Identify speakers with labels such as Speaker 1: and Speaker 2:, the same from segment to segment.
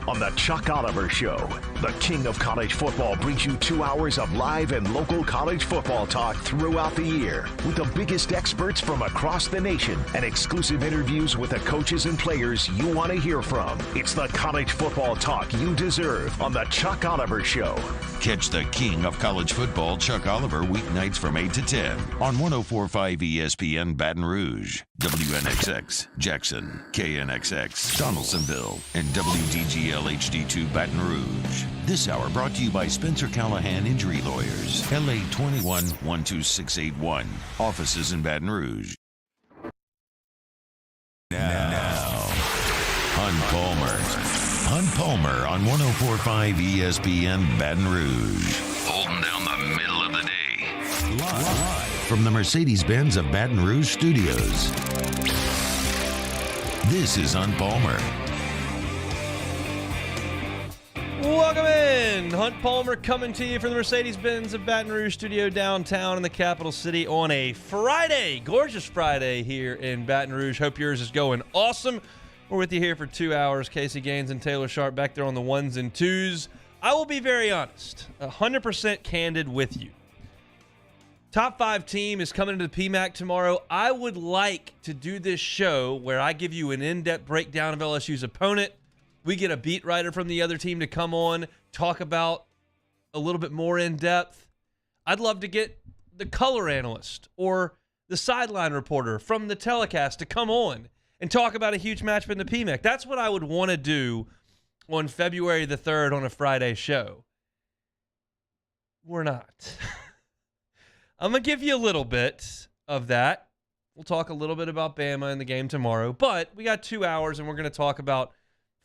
Speaker 1: on The Chuck Oliver Show. The king of college football brings you 2 hours of live and local college football talk throughout the year with the biggest experts from across the nation and exclusive interviews with the coaches and players you want to hear from. It's the college football talk you deserve on The Chuck Oliver Show.
Speaker 2: Catch the king of college football, Chuck Oliver, weeknights from 8 to 10 on 104.5 ESPN Baton Rouge, WNXX Jackson, KNXX Donaldsonville, and WDGL HD2 Baton Rouge. This hour brought to you by Spencer Callahan Injury Lawyers, LA 21 12681, offices in Baton Rouge. Now, Hunt Palmer on 104.5 ESPN Baton Rouge. Holding down the middle of the day. Live from the Mercedes-Benz of Baton Rouge studios. This is Hunt Palmer.
Speaker 3: Welcome in. Hunt Palmer coming to you from the Mercedes-Benz of Baton Rouge studio downtown in the capital city on a Friday. Gorgeous Friday here in Baton Rouge. Hope yours is going awesome. We're with you here for 2 hours. Casey Gaines and Taylor Sharp back there on the ones and twos. I will be very honest, 100% candid with you. Top 5 team is coming into the PMAC tomorrow. I would like to do this show where I give you an in-depth breakdown of LSU's opponent. We get a beat writer from the other team to come on, talk about a little bit more in depth. I'd love to get the color analyst or the sideline reporter from the telecast to come on and talk about a huge matchup in the PMAC. That's what I would want to do on February the 3rd on a Friday show. We're not. I'm going to give you a little bit of that. We'll talk a little bit about Bama in the game tomorrow, but we got 2 hours and we're going to talk about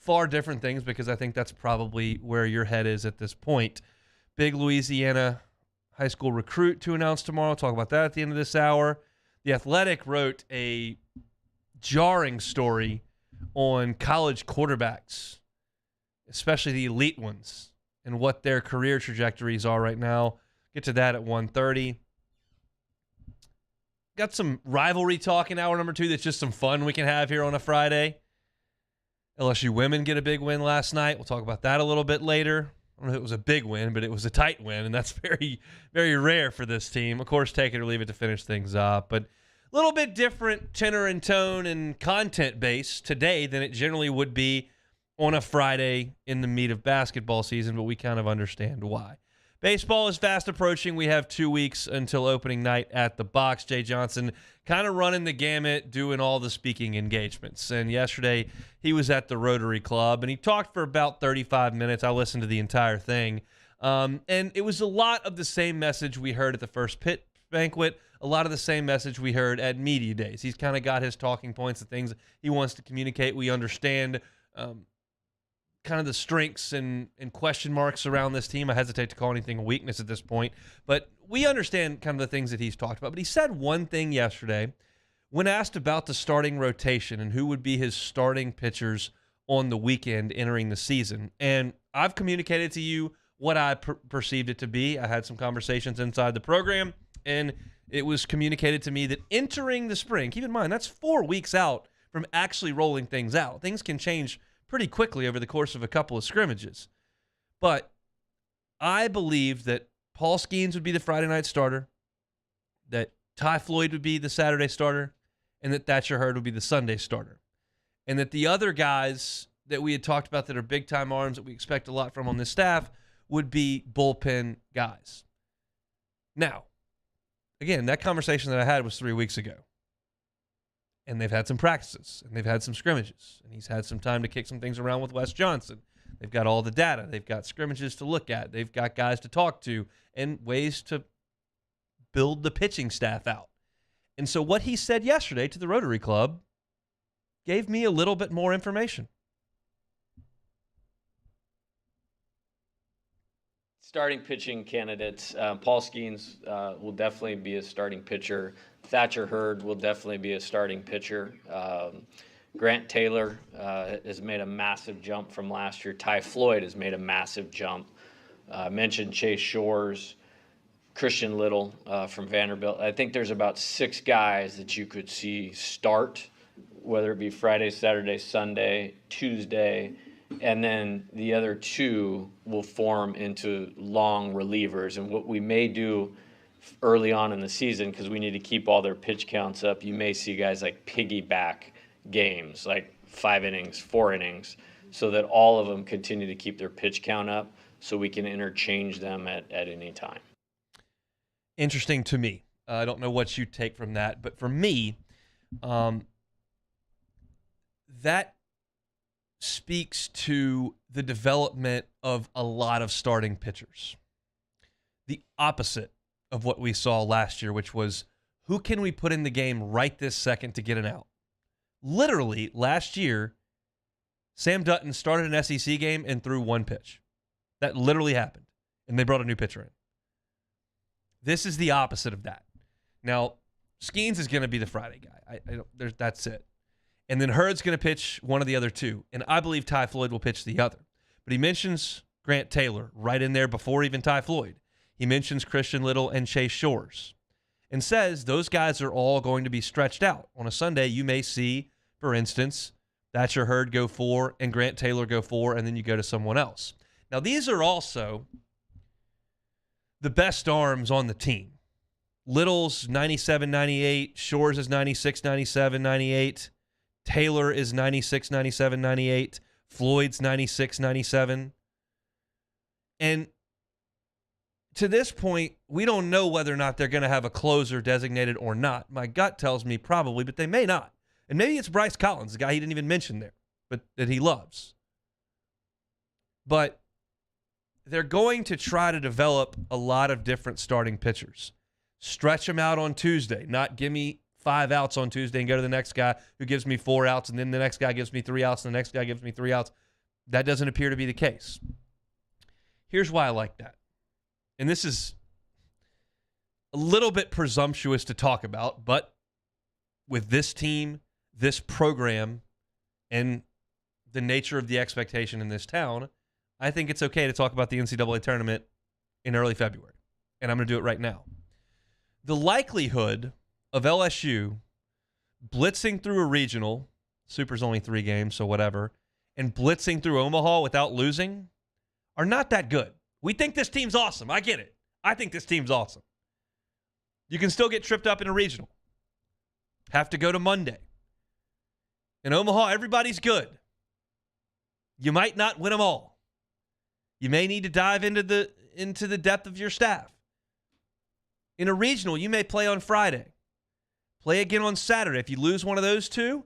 Speaker 3: far different things because I think that's probably where your head is at this point. Big Louisiana high school recruit to announce tomorrow. I'll talk about that at the end of this hour. The Athletic wrote a jarring story on college quarterbacks, especially the elite ones, and what their career trajectories are right now. Get to that at 1:30. Got some rivalry talk in hour number 2 that's just some fun we can have here on a Friday. LSU women get a big win last night. We'll talk about that a little bit later. I don't know if it was a big win, but it was a tight win, and that's very, very rare for this team. Of course, take it or leave it to finish things up, but a little bit different tenor and tone and content base today than it generally would be on a Friday in the meat of basketball season, but we kind of understand why. Baseball is fast approaching. We have 2 weeks until opening night at the Box. Jay Johnson kind of running the gamut, doing all the speaking engagements. And yesterday he was at the Rotary Club, and he talked for about 35 minutes. I listened to the entire thing. And it was a lot of the same message we heard at the first pit banquet, a lot of the same message we heard at media days. He's kind of got his talking points, the things he wants to communicate. We understand kind of the strengths and question marks around this team. I hesitate to call anything a weakness at this point, but we understand kind of the things that he's talked about. But he said one thing yesterday when asked about the starting rotation and who would be his starting pitchers on the weekend entering the season. And I've communicated to you what I perceived it to be. I had some conversations inside the program, and it was communicated to me that entering the spring, keep in mind, that's 4 weeks out from actually rolling things out. Things can change pretty quickly over the course of a couple of scrimmages. But I believe that Paul Skeens would be the Friday night starter, that Ty Floyd would be the Saturday starter, and that Thatcher Hurd would be the Sunday starter. And that the other guys that we had talked about that are big-time arms that we expect a lot from on this staff would be bullpen guys. Now, again, that conversation that I had was 3 weeks ago. And they've had some practices, and they've had some scrimmages, and he's had some time to kick some things around with Wes Johnson. They've got all the data. They've got scrimmages to look at. They've got guys to talk to and ways to build the pitching staff out. And so what he said yesterday to the Rotary Club gave me a little bit more information.
Speaker 4: Starting pitching candidates, Paul Skeens will definitely be a starting pitcher. Thatcher Hurd will definitely be a starting pitcher. Grant Taylor has made a massive jump from last year. Ty Floyd has made a massive jump. Mentioned Chase Shores, Christian Little from Vanderbilt. I think there's about 6 guys that you could see start, whether it be Friday, Saturday, Sunday, Tuesday, and then the other two will form into long relievers. And what we may do early on in the season, because we need to keep all their pitch counts up, you may see guys like piggyback games, like 5 innings, 4 innings, so that all of them continue to keep their pitch count up so we can interchange them at any time.
Speaker 3: Interesting to me. I don't know what you take from that, but for me, that speaks to the development of a lot of starting pitchers. The opposite of what we saw last year, which was who can we put in the game right this second to get an out? Literally, last year, Sam Dutton started an SEC game and threw 1 pitch. That literally happened, and they brought a new pitcher in. This is the opposite of that. Now, Skeens is going to be the Friday guy. That's it. And then Hurd's going to pitch one of the other two, and I believe Ty Floyd will pitch the other. But he mentions Grant Taylor right in there before even Ty Floyd. He mentions Christian Little and Chase Shores and says those guys are all going to be stretched out. On a Sunday, you may see, for instance, Thatcher Hurd go 4 and Grant Taylor go 4, and then you go to someone else. Now, these are also the best arms on the team. Little's 97, 98. Shores is 96, 97, 98. Taylor is 96, 97, 98. Floyd's 96, 97. And to this point, we don't know whether or not they're going to have a closer designated or not. My gut tells me probably, but they may not. And maybe it's Bryce Collins, the guy he didn't even mention there, but that he loves. But they're going to try to develop a lot of different starting pitchers. Stretch them out on Tuesday, not give me 5 outs on Tuesday and go to the next guy who gives me 4 outs, and then the next guy gives me 3 outs, and the next guy gives me 3 outs. That doesn't appear to be the case. Here's why I like that. And this is a little bit presumptuous to talk about, but with this team, this program, and the nature of the expectation in this town, I think it's okay to talk about the NCAA tournament in early February. And I'm going to do it right now. The likelihood of LSU blitzing through a regional, Super's only 3 games, so whatever, and blitzing through Omaha without losing are not that good. We think this team's awesome. I get it. I think this team's awesome. You can still get tripped up in a regional. Have to go to Monday. In Omaha, everybody's good. You might not win them all. You may need to dive into the depth of your staff. In a regional, you may play on Friday. Play again on Saturday. If you lose one of those 2,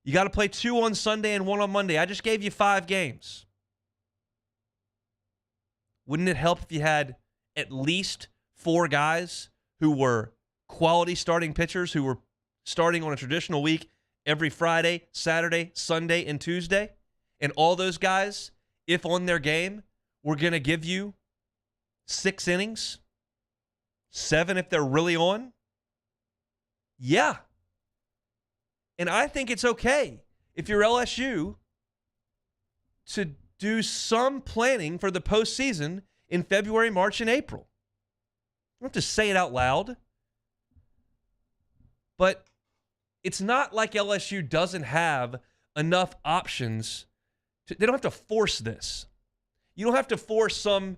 Speaker 3: you got to play 2 on Sunday and 1 on Monday. I just gave you 5 games. Wouldn't it help if you had at least 4 guys who were quality starting pitchers who were starting on a traditional week every Friday, Saturday, Sunday, and Tuesday? And all those guys, if on their game, were going to give you 6 innings, 7 if they're really on? Yeah. And I think it's okay if you're LSU to do some planning for the postseason in February, March, and April. I don't have to say it out loud. But it's not like LSU doesn't have enough options. They don't have to force this. You don't have to force some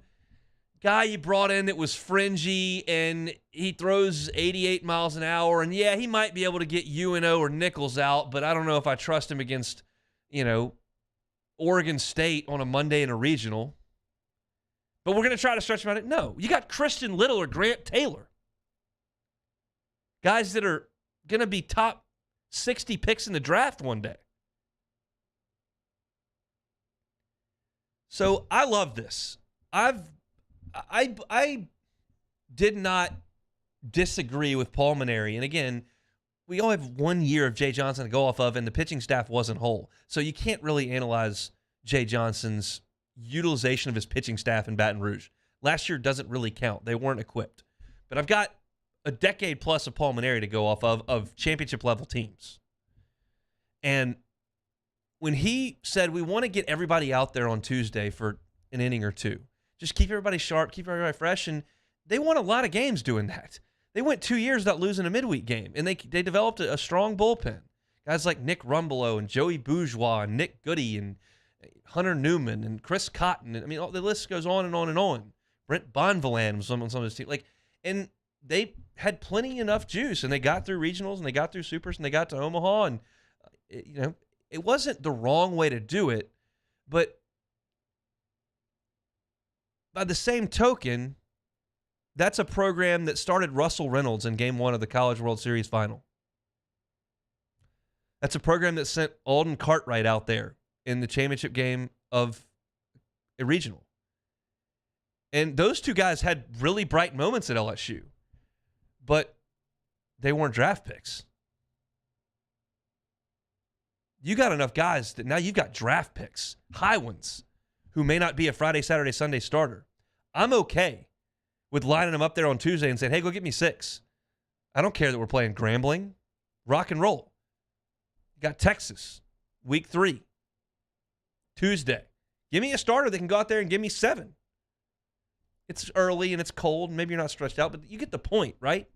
Speaker 3: guy you brought in that was fringy and he throws 88 miles an hour. And, yeah, he might be able to get UNO or Nichols out, but I don't know if I trust him against, Oregon State on a Monday in a regional. But we're going to try to stretch him out. No, you got Christian Little or Grant Taylor. Guys that are going to be top 60 picks in the draft one day. So I love this. I did not disagree with Paul Mainieri. And again, we only have 1 year of Jay Johnson to go off of, and the pitching staff wasn't whole. So you can't really analyze Jay Johnson's utilization of his pitching staff in Baton Rouge. Last year doesn't really count. They weren't equipped. But I've got a decade plus of Paul Mainieri to go off of championship-level teams. And when he said, we want to get everybody out there on Tuesday for an inning or 2, just keep everybody sharp, keep everybody fresh, and they won a lot of games doing that. They went 2 years without losing a midweek game, and they developed a strong bullpen. Guys like Nick Rumbelow and Joey Bourgeois and Nick Goody and Hunter Newman and Chris Cotton. And, I mean, the list goes on and on and on. Brent Bonvillain was on some of his team. And they had plenty enough juice, and they got through regionals, and they got through supers, and they got to Omaha. And, it wasn't the wrong way to do it. But by the same token, that's a program that started Russell Reynolds in Game 1 of the College World Series final. That's a program that sent Alden Cartwright out there in the championship game of a regional. And those two guys had really bright moments at LSU, but they weren't draft picks. You got enough guys that now you've got draft picks, high ones, who may not be a Friday, Saturday, Sunday starter. I'm okay with lining them up there on Tuesday and saying, hey, go get me 6. I don't care that we're playing Grambling. Rock and roll. You got Texas, week 3, Tuesday. Give me a starter that can go out there and give me 7. It's early and it's cold, and maybe you're not stretched out, but you get the point, right?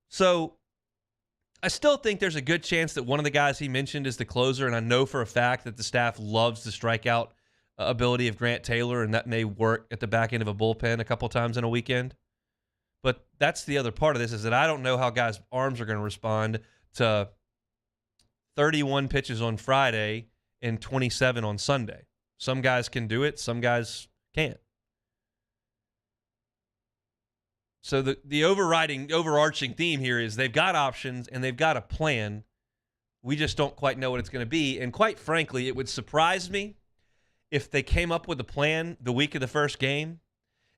Speaker 3: So I still think there's a good chance that one of the guys he mentioned is the closer, and I know for a fact that the staff loves the strikeout ability of Grant Taylor, and that may work at the back end of a bullpen a couple times in a weekend. But that's the other part of this, is that I don't know how guys' arms are going to respond to 31 pitches on Friday and 27 on Sunday. Some guys can do it, some guys can't. So the overarching theme here is they've got options and they've got a plan. We just don't quite know what it's going to be. And quite frankly, it would surprise me if they came up with a plan the week of the first game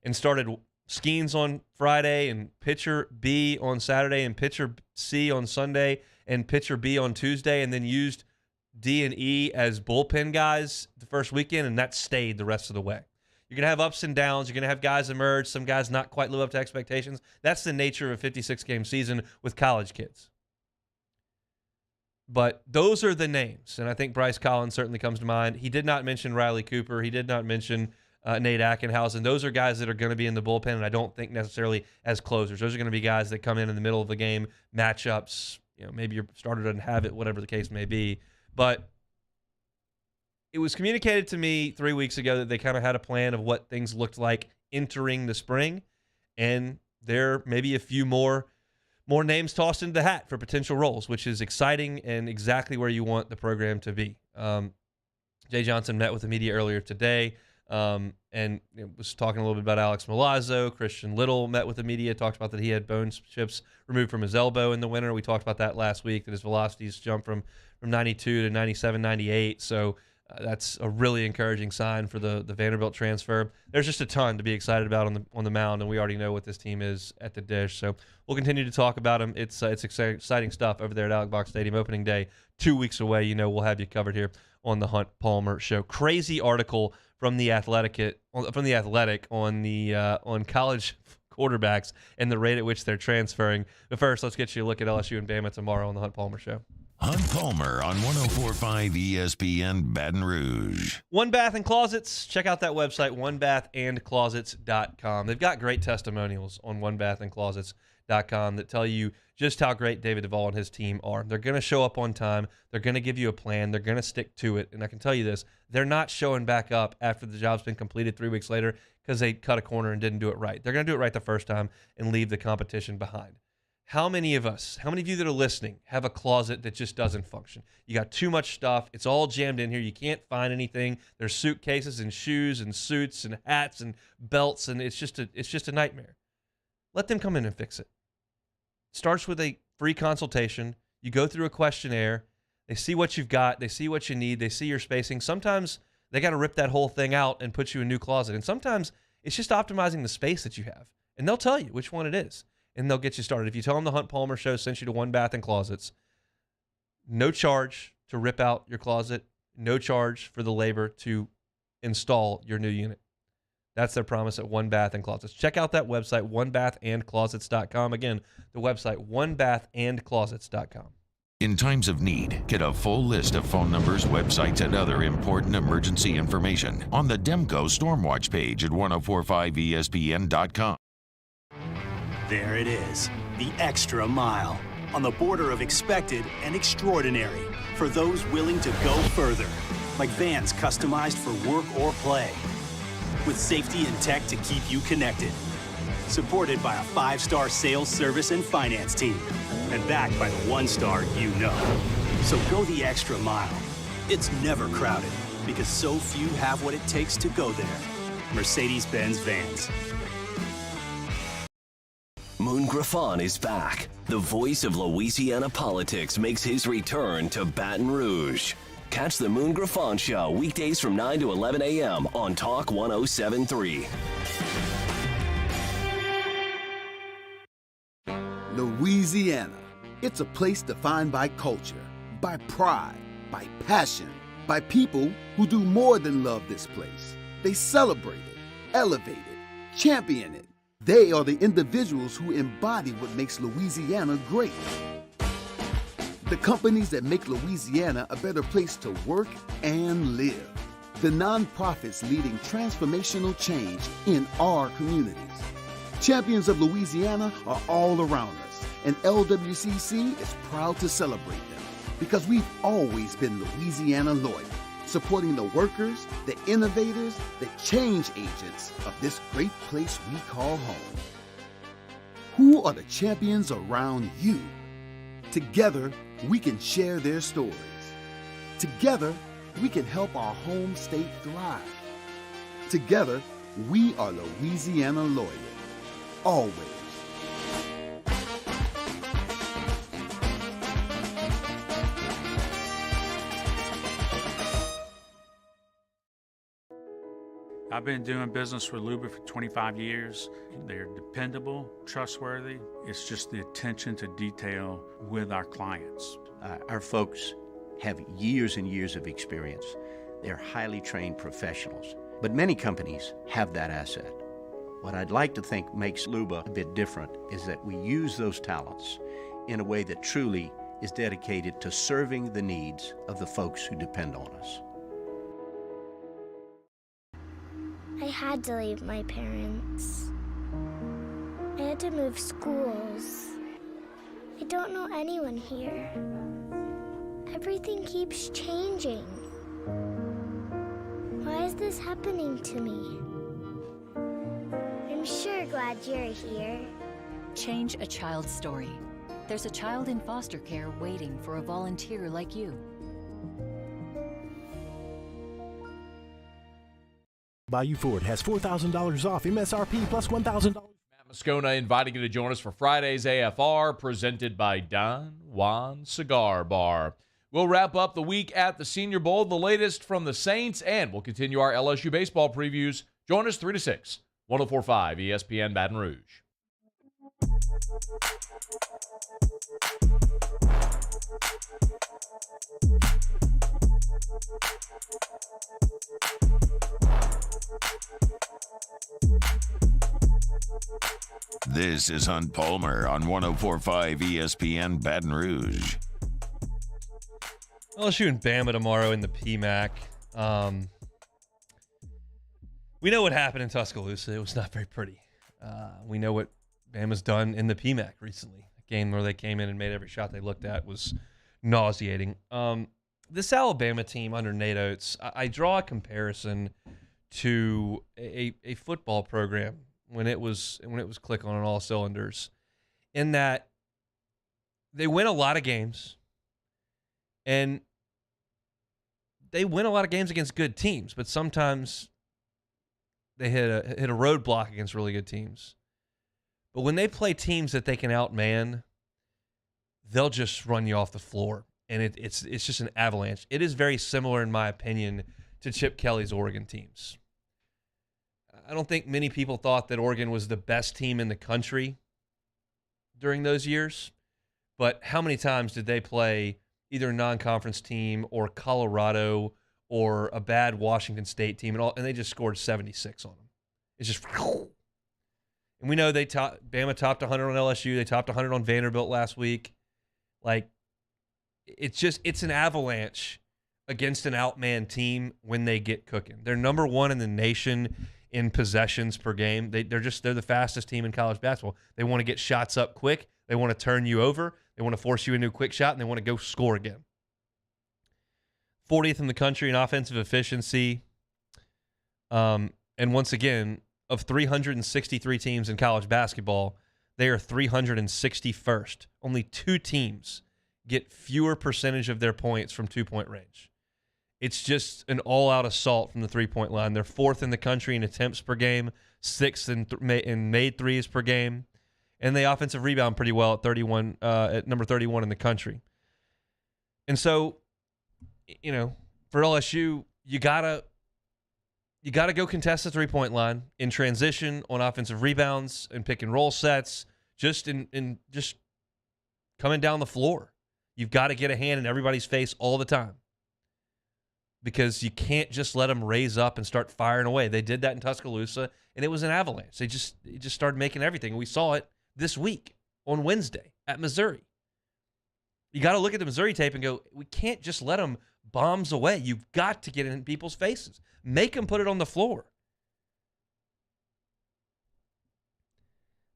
Speaker 3: and started Skeens on Friday and pitcher B on Saturday and pitcher C on Sunday and pitcher B on Tuesday, and then used D and E as bullpen guys the first weekend, and that stayed the rest of the way. You're going to have ups and downs. You're going to have guys emerge, some guys not quite live up to expectations. That's the nature of a 56-game season with college kids. But those are the names, and I think Bryce Collins certainly comes to mind. He did not mention Riley Cooper. He did not mention Nate Ackenhausen. Those are guys that are going to be in the bullpen, and I don't think necessarily as closers. Those are going to be guys that come in the middle of the game, matchups. Maybe your starter doesn't have it, whatever the case may be. But it was communicated to me 3 weeks ago that they kind of had a plan of what things looked like entering the spring, and there may be a few more names tossed into the hat for potential roles, which is exciting and exactly where you want the program to be. Jay Johnson met with the media earlier today and was talking a little bit about Alex Milazzo. Christian Little met with the media, talked about that he had bone chips removed from his elbow in the winter. We talked about that last week, that his velocities jumped from 92 to 97, 98. So that's a really encouraging sign for the Vanderbilt transfer. There's just a ton to be excited about on the mound, and we already know what this team is at the dish. So we'll continue to talk about them. It's exciting stuff over there at Alec Box Stadium. Opening day 2 weeks away. We'll have you covered here on the Hunt Palmer Show. Crazy article from the Athletic on college quarterbacks and the rate at which they're transferring. But first, let's get you a look at LSU and Bama tomorrow on the Hunt Palmer Show.
Speaker 2: Hunt Palmer on 104.5 ESPN Baton Rouge.
Speaker 3: One Bath and Closets. Check out that website, onebathandclosets.com. They've got great testimonials on onebathandclosets.com that tell you just how great David Duvall and his team are. They're going to show up on time. They're going to give you a plan. They're going to stick to it. And I can tell you this, they're not showing back up after the job's been completed 3 weeks later because they cut a corner and didn't do it right. They're going to do it right the first time and leave the competition behind. How many of you that are listening have a closet that just doesn't function? You got too much stuff. It's all jammed in here. You can't find anything. There's suitcases and shoes and suits and hats and belts, and it's just a nightmare. Let them come in and fix it. Starts with a free consultation. You go through a questionnaire. They see what you've got. They see what you need. They see your spacing. Sometimes they got to rip that whole thing out and put you in a new closet. And sometimes it's just optimizing the space that you have. And they'll tell you which one it is. And they'll get you started. If you tell them the Hunt Palmer Show sent you to One Bath and Closets, no charge to rip out your closet, no charge for the labor to install your new unit. That's their promise at One Bath and Closets. Check out that website, onebathandclosets.com. Again, the website, onebathandclosets.com.
Speaker 2: In times of need, get a full list of phone numbers, websites, and other important emergency information on the Demco Stormwatch page at 1045ESPN.com.
Speaker 5: There it is, the extra mile, on the border of expected and extraordinary, for those willing to go further. like vans customized for work or play, with safety and tech to keep you connected. Supported by a 5-star sales, service, and finance team, and backed by the 1-star you know. So go the extra mile. It's never crowded, because so few have what it takes to go there. Mercedes-Benz Vans.
Speaker 6: Moon Griffon is back. The voice of Louisiana politics makes his return to Baton Rouge. Catch the Moon Griffon Show weekdays from 9 to 11 a.m. on Talk 107.3.
Speaker 7: Louisiana. It's a place defined by culture, by pride, by passion, by people who do more than love this place. They celebrate it, elevate it, champion it. They are the individuals who embody what makes Louisiana great. The companies that make Louisiana a better place to work and live. The nonprofits leading transformational change in our communities. Champions of Louisiana are all around us, and LWCC is proud to celebrate them because we've always been Louisiana loyal, supporting the workers, the innovators, the change agents of this great place we call home. Who are the champions around you? Together, we can share their stories. Together, we can help our home state thrive. Together, we are Louisiana loyal. Always.
Speaker 8: I've been doing business with Luba for 25 years. They're dependable, trustworthy. It's just the attention to detail with our clients.
Speaker 9: Our folks have years and years of experience. They're highly trained professionals, but many companies have that asset. What I'd like to think makes Luba a bit different is that we use those talents in a way that truly is dedicated to serving the needs of the folks who depend on us.
Speaker 10: I had to leave my parents. I had to move schools. I don't know anyone here. Everything keeps changing. Why is this happening to me? I'm sure glad you're here.
Speaker 11: Change a child's story. There's a child in foster care waiting for a volunteer like you.
Speaker 12: Bayou Ford has $4,000 off MSRP plus $1,000.
Speaker 13: Matt Moscona inviting you to join us for Friday's AFR, presented by Don Juan Cigar Bar. We'll wrap up the week at the Senior Bowl, the latest from the Saints, and we'll continue our LSU baseball previews. Join us 3 to 6, 104.5 ESPN Baton Rouge.
Speaker 2: This is Hunt Palmer on 104.5 ESPN Baton Rouge.
Speaker 3: LSU and Bama tomorrow in the PMAC. We know what happened in Tuscaloosa. It was not very pretty. We know what Bama's done in the PMAC recently. A game where they came in and made every shot they looked at was nauseating. This Alabama team under Nate Oates, I draw a comparison to a football program when it was clicking on all cylinders, in that they win a lot of games, and they win a lot of games against good teams, but sometimes they hit a roadblock against really good teams. But when they play teams that they can outman, they'll just run you off the floor, and it's just an avalanche. It is very similar, in my opinion, to Chip Kelly's Oregon teams. I don't think many people thought that Oregon was the best team in the country during those years, but how many times did they play either a non-conference team or Colorado or a bad Washington State team, and they just scored 76 on them? It's just, and we know Bama topped 100 on LSU, they topped 100 on Vanderbilt last week. Like, it's an avalanche against an outman team when they get cooking. They're number one in the nation in possessions per game. They're the fastest team in college basketball. They want to get shots up quick. They want to turn you over. They want to force you into a quick shot, and they want to go score again. 40th in the country in offensive efficiency. And once again, of 363 teams in college basketball, they are 361st. Only 2 teams get fewer percentage of their points from 2-point range. It's just an all-out assault from the 3-point line. They're 4th in the country in attempts per game, 6th in made threes per game, and they offensive rebound pretty well at number 31 in the country. And so, for LSU, you gotta go contest the 3-point line in transition, on offensive rebounds and pick and roll sets, just just coming down the floor. You've got to get a hand in everybody's face all the time, because you can't just let them raise up and start firing away. They did that in Tuscaloosa, and it was an avalanche. They just started making everything. We saw it this week on Wednesday at Missouri. You got to look at the Missouri tape and go, we can't just let them bombs away. You've got to get in people's faces. Make them put it on the floor.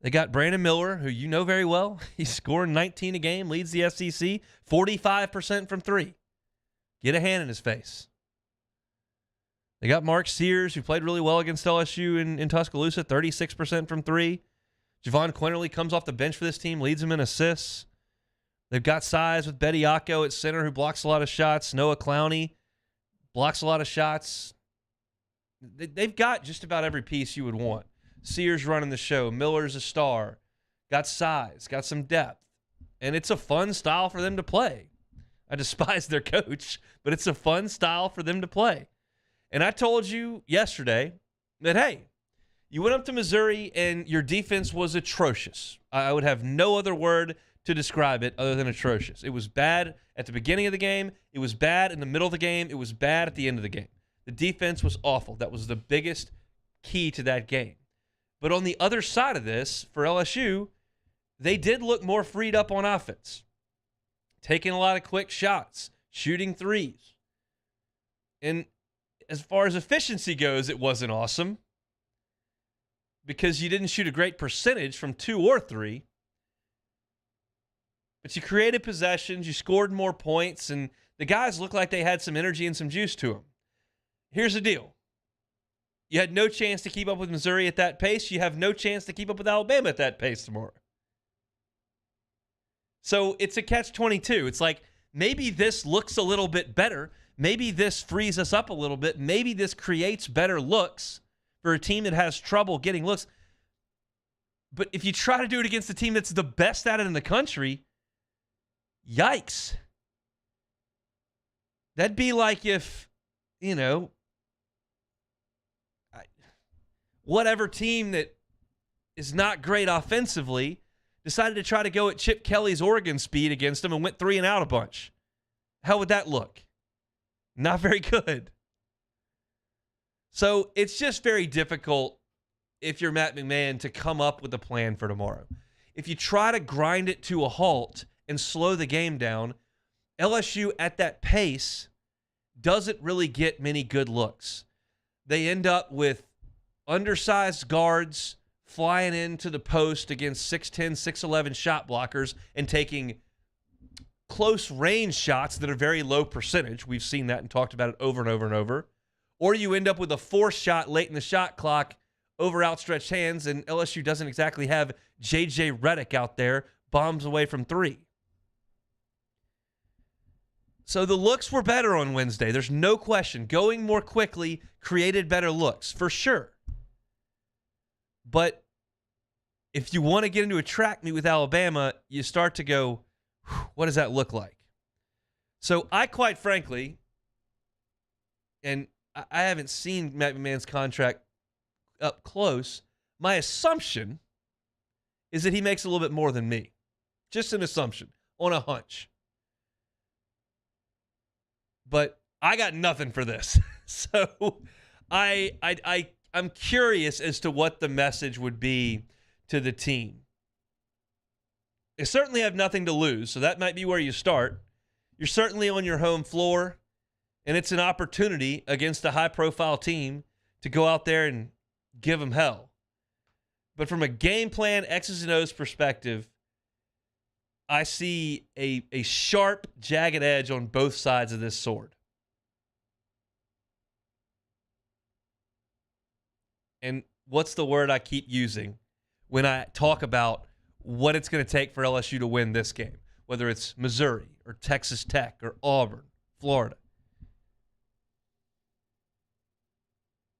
Speaker 3: They got Brandon Miller, who you know very well. He's scoring 19 a game, leads the SEC, 45% from 3. Get a hand in his face. They got Mark Sears, who played really well against LSU in Tuscaloosa, 36% from 3. Javon Quinterly comes off the bench for this team, leads them in assists. They've got size with Betty Yako at center, who blocks a lot of shots. Noah Clowney blocks a lot of shots. They've got just about every piece you would want. Sears running the show. Miller's a star. Got size. Got some depth. And it's a fun style for them to play. I despise their coach, but it's a fun style for them to play. And I told you yesterday that, hey, you went up to Missouri and your defense was atrocious. I would have no other word to describe it other than atrocious. It was bad at the beginning of the game. It was bad in the middle of the game. It was bad at the end of the game. The defense was awful. That was the biggest key to that game. But on the other side of this, for LSU, they did look more freed up on offense, taking a lot of quick shots, shooting threes. And as far as efficiency goes, it wasn't awesome, because you didn't shoot a great percentage from 2 or 3. But you created possessions, you scored more points, and the guys looked like they had some energy and some juice to them. Here's the deal. You had no chance to keep up with Missouri at that pace. You have no chance to keep up with Alabama at that pace tomorrow. So it's a catch-22. It's like, maybe this looks a little bit better. Maybe this frees us up a little bit. Maybe this creates better looks for a team that has trouble getting looks. But if you try to do it against a team that's the best at it in the country, yikes. That'd be like if, whatever team that is not great offensively decided to try to go at Chip Kelly's Oregon speed against them and went 3 and out a bunch. How would that look? Not very good. So it's just very difficult, if you're Matt McMahon, to come up with a plan for tomorrow. If you try to grind it to a halt and slow the game down, LSU at that pace doesn't really get many good looks. They end up with undersized guards flying into the post against 6'10", 6'11" shot blockers and taking close range shots that are very low percentage. We've seen that and talked about it over and over and over. Or you end up with a forced shot late in the shot clock over outstretched hands, and LSU doesn't exactly have J.J. Redick out there bombs away from 3. So the looks were better on Wednesday. There's no question. Going more quickly created better looks, for sure. But if you want to get into a track meet with Alabama, you start to go, what does that look like? So I quite frankly, and I haven't seen Matt McMahon's contract up close, my assumption is that he makes a little bit more than me. Just an assumption, on a hunch. But I got nothing for this. So I'm curious as to what the message would be to the team. They certainly have nothing to lose, so that might be where you start. You're certainly on your home floor, and it's an opportunity against a high-profile team to go out there and give them hell. But from a game plan, X's and O's perspective, I see a sharp, jagged edge on both sides of this sword. And what's the word I keep using when I talk about what it's going to take for LSU to win this game, whether it's Missouri or Texas Tech or Auburn, Florida?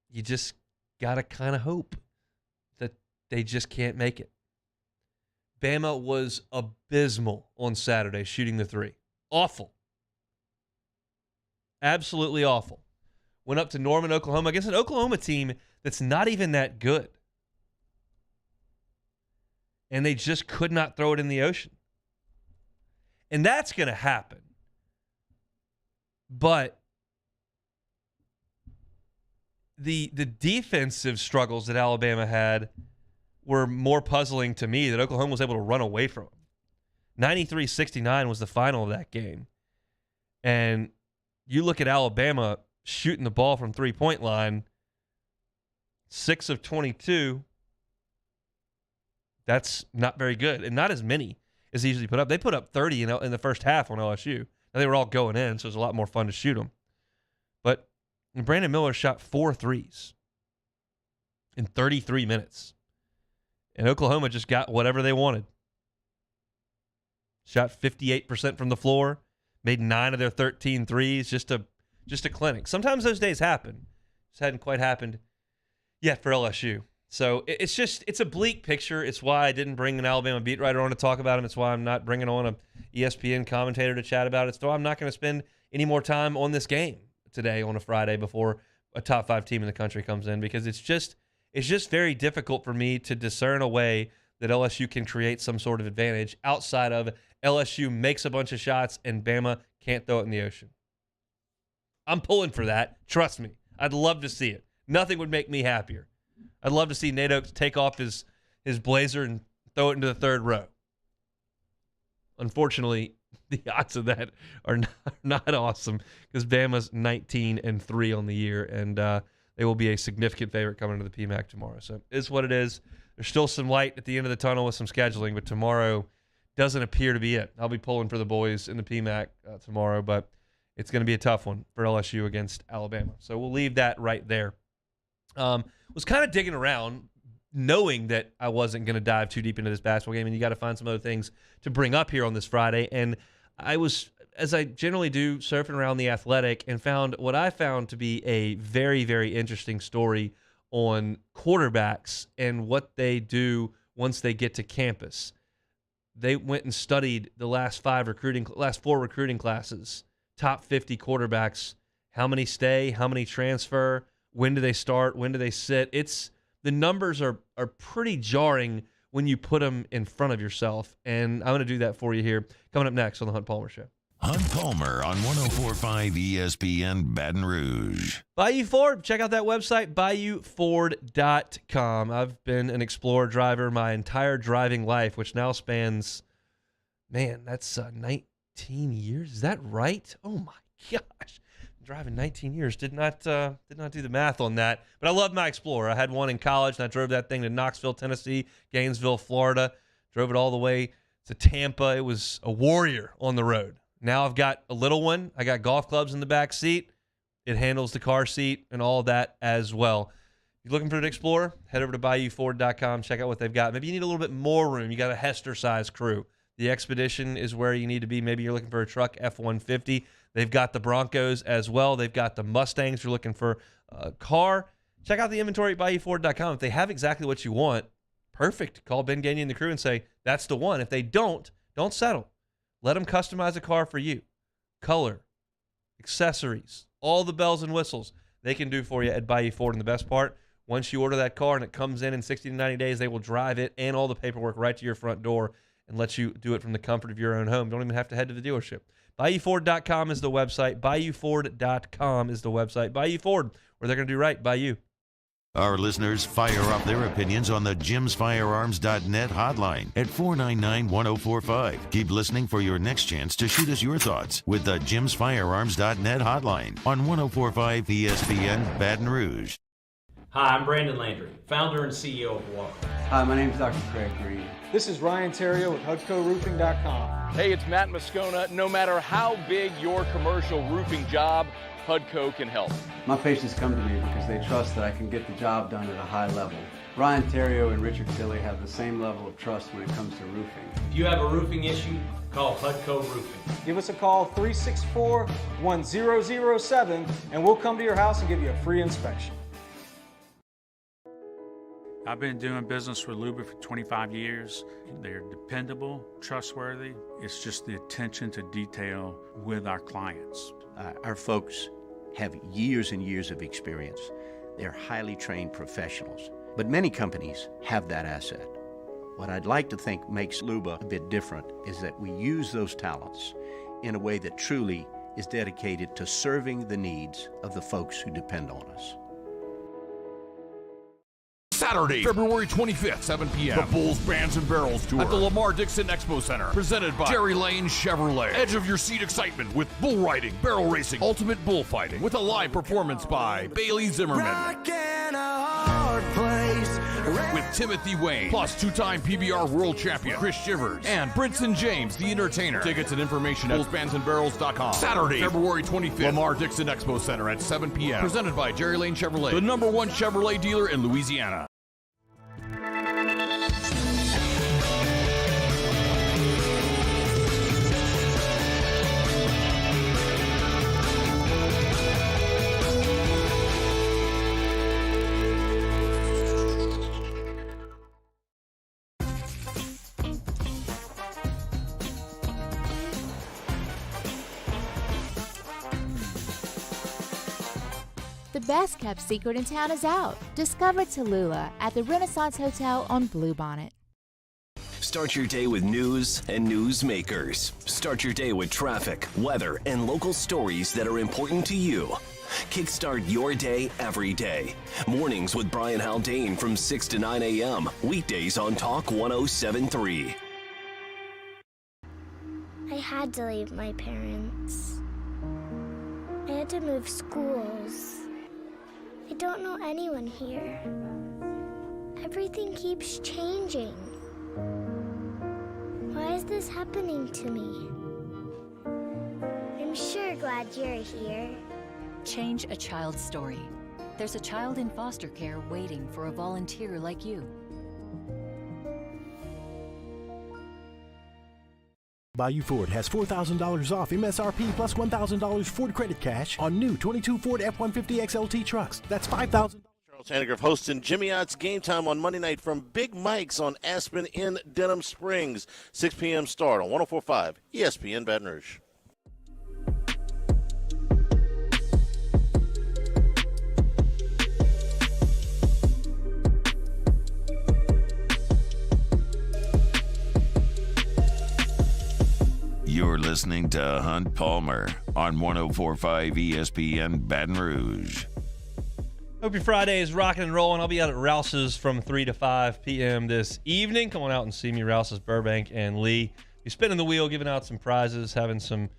Speaker 3: You just got to kind of hope that they just can't make it. Bama was abysmal on Saturday shooting the three. Awful. Absolutely awful. Went up to Norman, Oklahoma, against an Oklahoma team that's not even that good. And they just could not throw it in the ocean. And that's going to happen. But the defensive struggles that Alabama had were more puzzling to me, that Oklahoma was able to run away from them. 93-69 was the final of that game. And you look at Alabama shooting the ball from three-point line, 6 of 22. That's not very good, and not as many as they usually put up. They put up 30 in the first half on LSU. Now, they were all going in, so it was a lot more fun to shoot them. But Brandon Miller shot 4 threes in 33 minutes. And Oklahoma just got whatever they wanted. Shot 58% from the floor, made 9 of their 13 threes, just a clinic. Sometimes those days happen. Just hadn't quite happened yet for LSU. So it's a bleak picture. It's why I didn't bring an Alabama beat writer on to talk about him. It's why I'm not bringing on a ESPN commentator to chat about it. It's why I'm not going to spend any more time on this game today on a Friday before a top 5 team in the country comes in, because it's just very difficult for me to discern a way that LSU can create some sort of advantage outside of LSU makes a bunch of shots and Bama can't throw it in the ocean. I'm pulling for that. Trust me. I'd love to see it. Nothing would make me happier. I'd love to see Nate Oates take off his blazer and throw it into the third row. Unfortunately, the odds of that are not awesome, because Bama's 19-3 on the year, and they will be a significant favorite coming into the PMAC tomorrow. So it is what it is. There's still some light at the end of the tunnel with some scheduling, but tomorrow doesn't appear to be it. I'll be pulling for the boys in the PMAC tomorrow, but it's going to be a tough one for LSU against Alabama. So we'll leave that right there. Was kind of digging around, knowing that I wasn't going to dive too deep into this basketball game, and you got to find some other things to bring up here on this Friday. And I was, as I generally do, surfing around The Athletic and found what I found to be a very, very interesting story on quarterbacks and what they do once they get to campus. They went and studied the last 4 recruiting classes, top 50 quarterbacks, how many stay, how many transfer, when do they start, when do they sit. The numbers are pretty jarring when you put them in front of yourself, and I'm going to do that for you here coming up next on the Hunt Palmer Show.
Speaker 2: Hunt Palmer on 104.5 ESPN Baton Rouge.
Speaker 3: Bayou Ford. Check out that website, BayouFord.com. I've been an Explorer driver my entire driving life, which now spans, that's 19 years. Is that right? Oh, my gosh. Driving 19 years. Did not do the math on that. But I love my Explorer. I had one in college, and I drove that thing to Knoxville, Tennessee, Gainesville, Florida. Drove it all the way to Tampa. It was a warrior on the road. Now I've got a little one. I got golf clubs in the back seat. It handles the car seat and all of that as well. If you're looking for an Explorer, head over to BayouFord.com. Check out what they've got. Maybe you need a little bit more room. You got a Hester-sized crew. The Expedition is where you need to be. Maybe you're looking for a truck, F-150. They've got the Broncos as well. They've got the Mustangs. If you're looking for a car, check out the inventory at BayouFord.com. If they have exactly what you want, perfect. Call Ben Gainey and the crew and say, that's the one. If they don't settle. Let them customize a car for you. Color, accessories, all the bells and whistles they can do for you at Bayou Ford. And the best part, once you order that car and it comes in 60 to 90 days, they will drive it and all the paperwork right to your front door and let you do it from the comfort of your own home. Don't even have to head to the dealership. BayouFord.com is the website. BayouFord.com is the website. Bayou Ford, where they're going to do right by you.
Speaker 2: Our listeners fire off their opinions on the jimsfirearms.net hotline at 499-1045. Keep listening for your next chance to shoot us your thoughts with the jimsfirearms.net hotline on 104.5 ESPN Baton Rouge.
Speaker 14: Hi, I'm Brandon Landry, founder and CEO of Walker.
Speaker 15: Hi, my name is Dr. Craig Green.
Speaker 16: This is Ryan Terrio with HUDCORoofing.com.
Speaker 17: Hey, it's Matt Moscona. No matter how big your commercial roofing job, Pudco can help.
Speaker 15: My patients come to me because they trust that I can get the job done at a high level. Ryan Terrio and Richard Tilley have the same level of trust when it comes to roofing.
Speaker 14: If you have a roofing issue, call Pudco Roofing.
Speaker 16: Give us a call, 364-1007, and we'll come to your house and give you a free inspection.
Speaker 8: I've been doing business with Luba for 25 years. They're dependable, trustworthy. It's just the attention to detail with our clients.
Speaker 9: Our folks have years and years of experience. They're highly trained professionals. But many companies have that asset. What I'd like to think makes Luba a bit different is that we use those talents in a way that truly is dedicated to serving the needs of the folks who depend on us.
Speaker 18: Saturday, February 25th, 7 p.m. The Bulls Bands and Barrels Tour at the Lamar Dixon Expo Center. Presented by Jerry Lane Chevrolet. Edge of your seat excitement with bull riding, barrel racing, ultimate bullfighting with a live performance by Bailey Zimmerman. With Timothy Wayne, plus two-time PBR world champion Chris Shivers and Brinson James, the entertainer. Tickets and information at bullsbandsandbarrels.com. Saturday, February 25th, Lamar Dixon Expo Center at 7 p.m. Presented by Jerry Lane Chevrolet, the #1 Chevrolet dealer in Louisiana.
Speaker 19: The best kept secret in town is out. Discover Tallulah at the Renaissance Hotel on Bluebonnet.
Speaker 6: Start your day with news and newsmakers. Start your day with traffic, weather, and local stories that are important to you. Kickstart your day every day. Mornings with Brian Haldane from 6 to 9 a.m. Weekdays on Talk 107.3.
Speaker 10: I had to leave my parents. I had to move schools. I don't know anyone here. Everything keeps changing. Why is this happening to me? I'm sure glad you're here.
Speaker 11: Change a child's story. There's a child in foster care waiting for a volunteer like you.
Speaker 12: Bayou Ford has $4,000 off MSRP plus $1,000 Ford credit cash on new 22 Ford F-150 XLT trucks. That's $5,000.
Speaker 20: Charles Hanegraaff hosting Jimmy Ott's Game Time on Monday night from Big Mike's on Aspen in Denham Springs. 6 p.m. start on 104.5 ESPN Baton Rouge.
Speaker 2: You're listening to Hunt Palmer on 104.5 ESPN Baton Rouge.
Speaker 3: Hope your Friday is rocking and rolling. I'll be out at Rouse's from 3 to 5 p.m. this evening. Come on out and see me, Rouse's, Burbank, and Lee. Be spinning the wheel, giving out some prizes, having some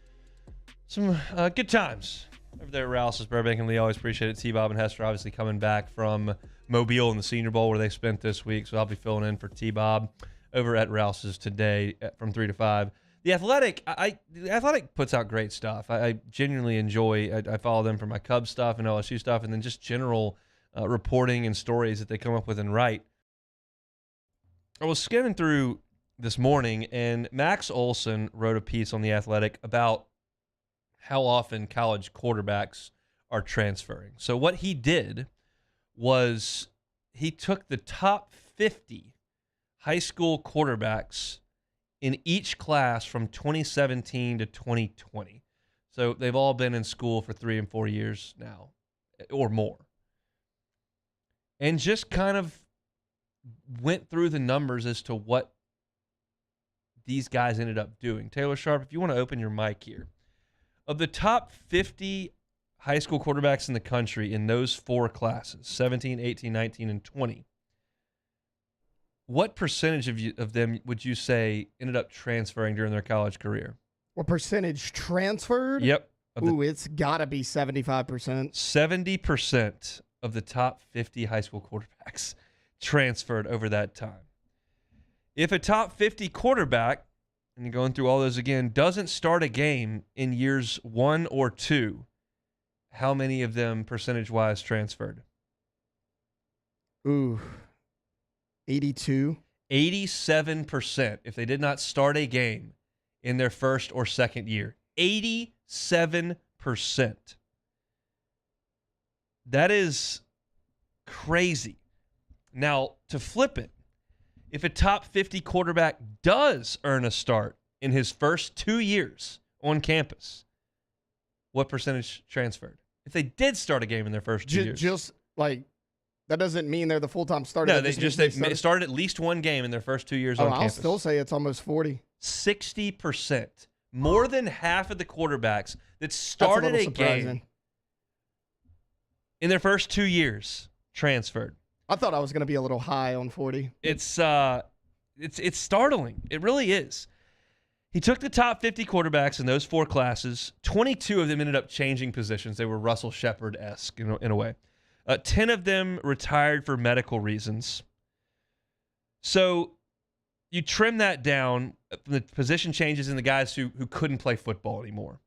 Speaker 3: good times over there at Rouse's, Burbank, and Lee. Always appreciate it. T-Bob and Hester obviously coming back from Mobile in the Senior Bowl where they spent this week, so I'll be filling in for T-Bob over at Rouse's today from 3 to 5. The Athletic, the Athletic puts out great stuff. I genuinely enjoy. I follow them for my Cubs stuff and LSU stuff, and then just general reporting and stories that they come up with and write. I was skimming through this morning, and Max Olson wrote a piece on the Athletic about how often college quarterbacks are transferring. So what he did was he took the top 50 high school quarterbacks in each class from 2017 to 2020. So they've all been in school for 3 and 4 years now or more. And just kind of went through the numbers as to what these guys ended up doing. Taylor Sharp, if you want to open your mic here. Of the top 50 high school quarterbacks in the country in those 4 classes, 17, 18, 19, and 20, what percentage of them would you say ended up transferring during their college career?
Speaker 21: What percentage transferred?
Speaker 3: Yep.
Speaker 21: Ooh, it's got to be 75%.
Speaker 3: 70% of the top 50 high school quarterbacks transferred over that time. If a top 50 quarterback, and you're going through all those again, doesn't start a game in years 1 or 2, how many of them percentage-wise transferred?
Speaker 21: Ooh, 82.
Speaker 3: 87% if they did not start a game in their first or second year. 87%. That is crazy. Now, to flip it, if a top 50 quarterback does earn a start in his first 2 years on campus, what percentage transferred? If they did start a game in their first 2 years.
Speaker 21: Just like, that doesn't mean they're the full-time starter.
Speaker 3: No, they started at least one game in their first 2 years on campus.
Speaker 21: I'll still say it's almost 40.
Speaker 3: 60%. More than half of the quarterbacks that started a game in their first 2 years transferred.
Speaker 21: I thought I was going to be a little high on 40.
Speaker 3: It's startling. It really is. He took the top 50 quarterbacks in those 4 classes. 22 of them ended up changing positions. They were Russell Shepard-esque in a way. 10 of them retired for medical reasons. So you trim that down from the position changes in the guys who couldn't play football anymore.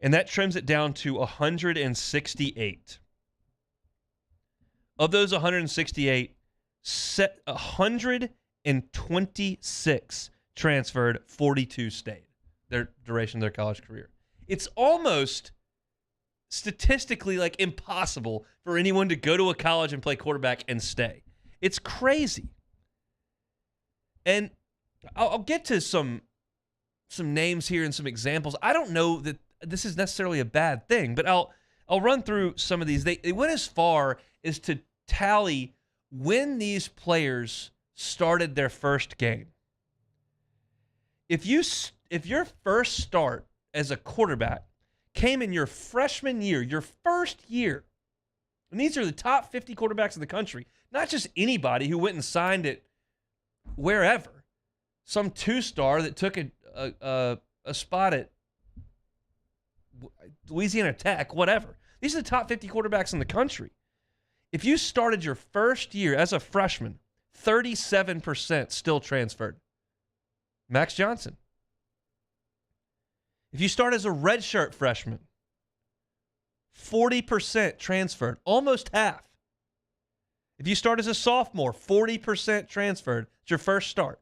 Speaker 3: And that trims it down to 168. Of those 168, 126 transferred, 42 stayed their duration of their college career. It's almost statistically like impossible for anyone to go to a college and play quarterback and stay. It's crazy. And I'll get to some names here and some examples. I don't know that this is necessarily a bad thing, but I'll run through some of these. They went as far as to tally when these players started their first game. If your first start as a quarterback came in your freshman year, your first year, and these are the top 50 quarterbacks in the country, not just anybody who went and signed it wherever, some 2-star that took a spot at Louisiana Tech, whatever. These are the top 50 quarterbacks in the country. If you started your first year as a freshman, 37% still transferred. Max Johnson. If you start as a redshirt freshman, 40% transferred, almost half. If you start as a sophomore, 40% transferred. It's your first start.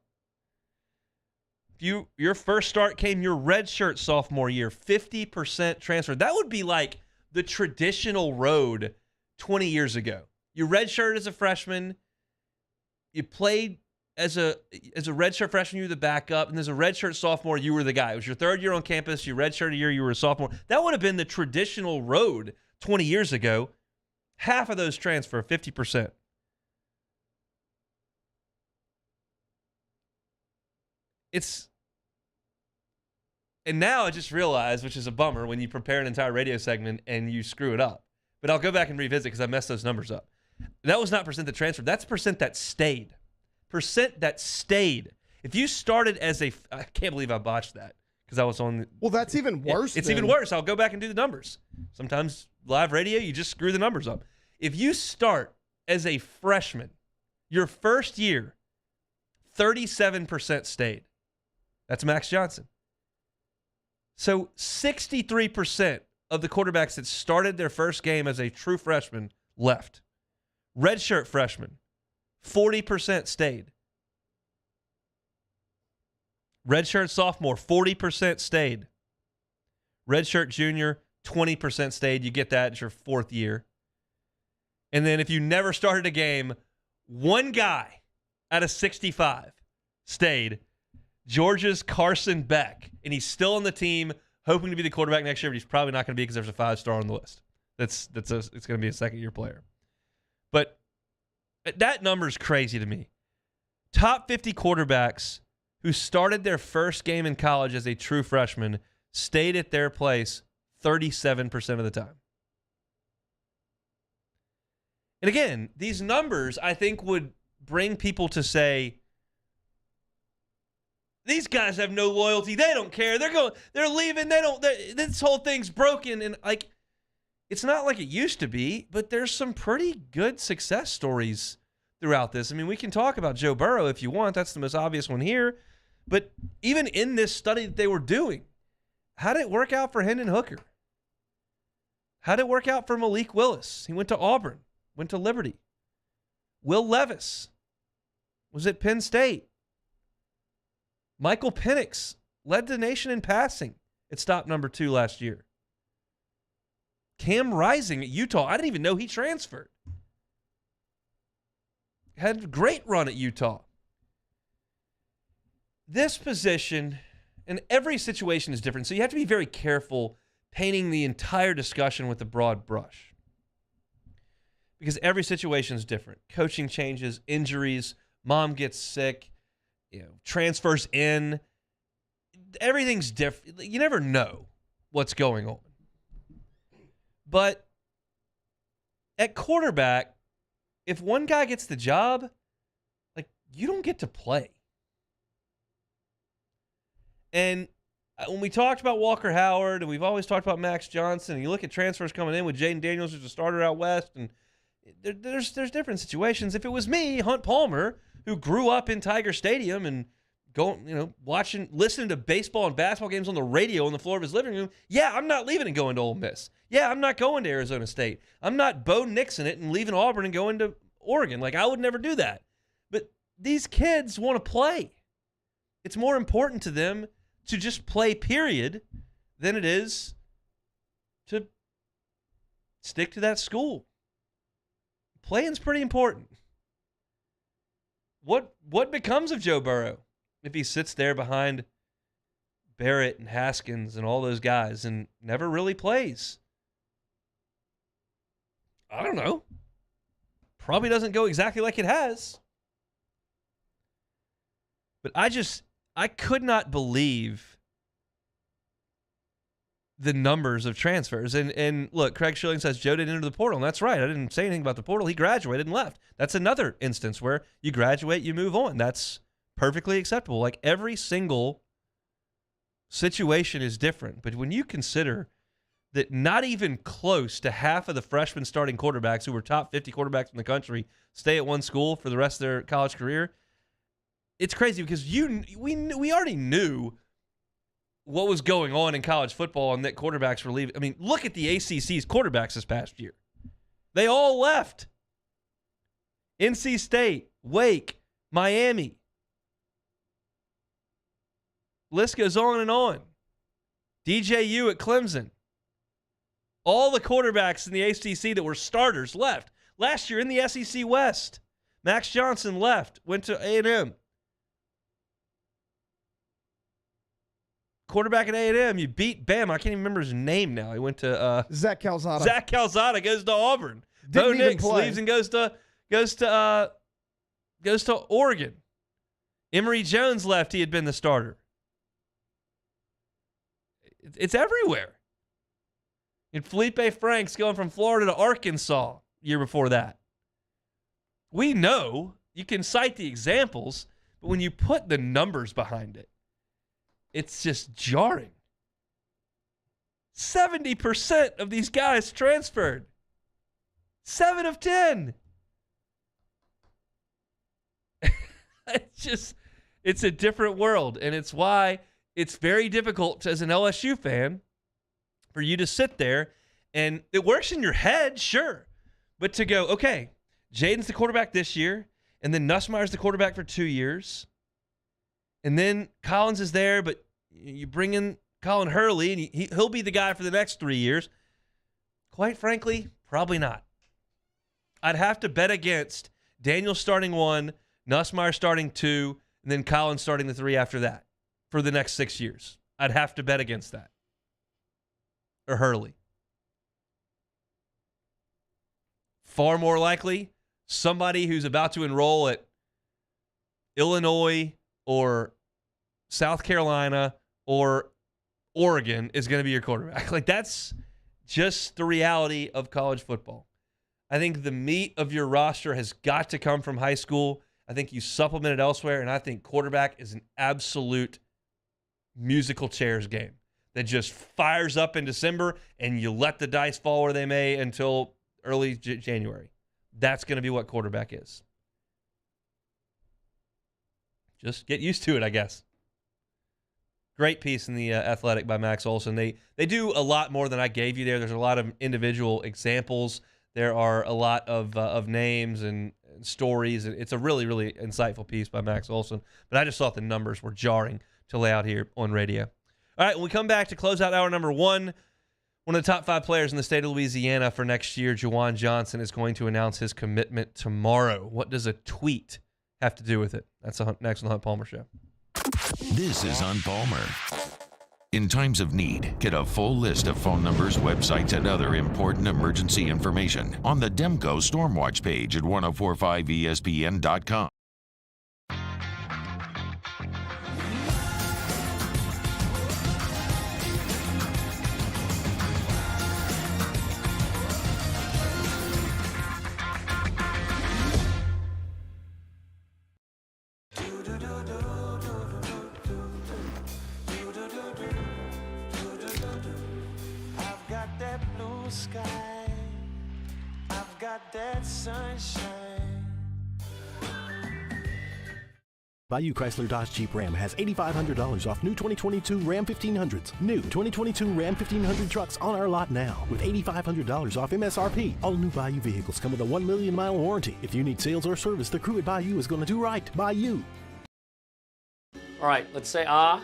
Speaker 3: If your first start came your redshirt sophomore year, 50% transferred. That would be like the traditional road 20 years ago. You redshirt as a freshman, you played as a redshirt freshman, you were the backup, and as a redshirt sophomore, you were the guy. It was your third year on campus, you redshirt a year, you were a sophomore. That would have been the traditional road 20 years ago. Half of those transfer, 50%. And now I just realized, which is a bummer, when you prepare an entire radio segment and you screw it up. But I'll go back and revisit because I messed those numbers up. That was not percent that transferred. That's percent that stayed. Percent that stayed. If you started as I can't believe I botched that because I was on.
Speaker 21: Well, that's even worse.
Speaker 3: It's even worse. I'll go back and do the numbers. Sometimes live radio, you just screw the numbers up. If you start as a freshman, your first year, 37% stayed. That's Max Johnson. So 63% of the quarterbacks that started their first game as a true freshman left. Redshirt freshman, 40% stayed. Redshirt sophomore, 40% stayed. Redshirt junior, 20% stayed. You get that. It's your fourth year. And then if you never started a game, one guy out of 65 stayed. Georgia's Carson Beck. And he's still on the team, hoping to be the quarterback next year, but he's probably not going to be because there's a 5-star on the list. It's going to be a second-year player. But that number is crazy to me. Top 50 quarterbacks who started their first game in college as a true freshman stayed at their place 37% of the time. And again, these numbers, I think, would bring people to say, these guys have no loyalty. They don't care. They're leaving. This whole thing's broken. And it's not like it used to be, but there's some pretty good success stories throughout this. I mean, we can talk about Joe Burrow if you want. That's the most obvious one here. But even in this study that they were doing, how did it work out for Hendon Hooker? How'd it work out for Malik Willis? He went to Auburn, went to Liberty. Will Levis was at Penn State. Michael Penix led the nation in passing at stop number 2 last year. Cam Rising at Utah, I didn't even know he transferred. Had a great run at Utah. This position, and every situation is different, so you have to be very careful painting the entire discussion with a broad brush. Because every situation is different. Coaching changes, injuries, mom gets sick, transfers in. Everything's different. You never know what's going on. But at quarterback, if one guy gets the job, you don't get to play. And when we talked about Walker Howard, and we've always talked about Max Johnson, and you look at transfers coming in with Jaden Daniels, who's a starter out west, and there's different situations. If it was me, Hunt Palmer, who grew up in Tiger Stadium and listening to baseball and basketball games on the radio on the floor of his living room, yeah, I'm not leaving and going to Ole Miss. Yeah, I'm not going to Arizona State. I'm not Bo Nixon it and leaving Auburn and going to Oregon. I would never do that. But these kids want to play. It's more important to them to just play, period, than it is to stick to that school. Playing's pretty important. What becomes of Joe Burrow if he sits there behind Barrett and Haskins and all those guys and never really plays? I don't know. Probably doesn't go exactly like it has. But I could not believe the numbers of transfers. And look, Craig Schilling says Joe didn't enter the portal. And that's right. I didn't say anything about the portal. He graduated and left. That's another instance where you graduate, you move on. That's perfectly acceptable. Every single situation is different. But when you consider that not even close to half of the freshman starting quarterbacks who were top 50 quarterbacks in the country stay at one school for the rest of their college career, it's crazy because we already knew what was going on in college football and that quarterbacks were leaving. I mean, look at the ACC's quarterbacks this past year. They all left. NC State, Wake, Miami. List goes on and on. DJU at Clemson. All the quarterbacks in the ACC that were starters left. Last year in the SEC West, Max Johnson left, went to A&M. Quarterback at A&M, you beat Bam. I can't even remember his name now. He went to
Speaker 21: Zach Calzada.
Speaker 3: Zach Calzada goes to Auburn.
Speaker 21: Didn't
Speaker 3: Bo
Speaker 21: even
Speaker 3: Nix
Speaker 21: play.
Speaker 3: leaves and goes to Oregon. Emory Jones left. He had been the starter. It's everywhere. And Felipe Franks going from Florida to Arkansas year before that. We know you can cite the examples, but when you put the numbers behind it, it's just jarring. 70% of these guys transferred. 7 of 10. It's a different world. And it's why it's very difficult as an LSU fan for you to sit there, and it works in your head, sure. But to go, okay, Jaden's the quarterback this year, and then Nussmeier's the quarterback for 2 years. And then Collins is there, but you bring in Colin Hurley, and he'll be the guy for the next 3 years. Quite frankly, probably not. I'd have to bet against Daniel starting 1, Nussmeier starting 2, and then Collins starting the 3 after that for the next 6 years. I'd have to bet against that. Or Hurley. Far more likely, somebody who's about to enroll at Illinois or South Carolina or Oregon is going to be your quarterback. That's just the reality of college football. I think the meat of your roster has got to come from high school. I think you supplement it elsewhere, and I think quarterback is an absolute musical chairs game that just fires up in December, and you let the dice fall where they may until early January. That's going to be what quarterback is. Just get used to it, I guess. Great piece in the Athletic by Max Olson. They do a lot more than I gave you there. There's a lot of individual examples. There are a lot of names and stories. It's a really, really insightful piece by Max Olson. But I just thought the numbers were jarring to lay out here on radio. All right, when we come back to close out hour number 1, one of the top 5 players in the state of Louisiana for next year, Juwan Johnson, is going to announce his commitment tomorrow. What does a tweet have to do with it? That's next on the Hunt Palmer Show.
Speaker 2: This is Hunt Palmer. In times of need, get a full list of phone numbers, websites, and other important emergency information on the Demco Stormwatch page at 1045ESPN.com.
Speaker 12: Bayou Chrysler Dodge Jeep Ram has $8,500 off new 2022 Ram 1500s. New 2022 Ram 1500 trucks on our lot now with $8,500 off MSRP. All new Bayou vehicles come with a 1 million mile warranty. If you need sales or service, the crew at Bayou is going to do right. Bayou.
Speaker 14: All right, let's say ah.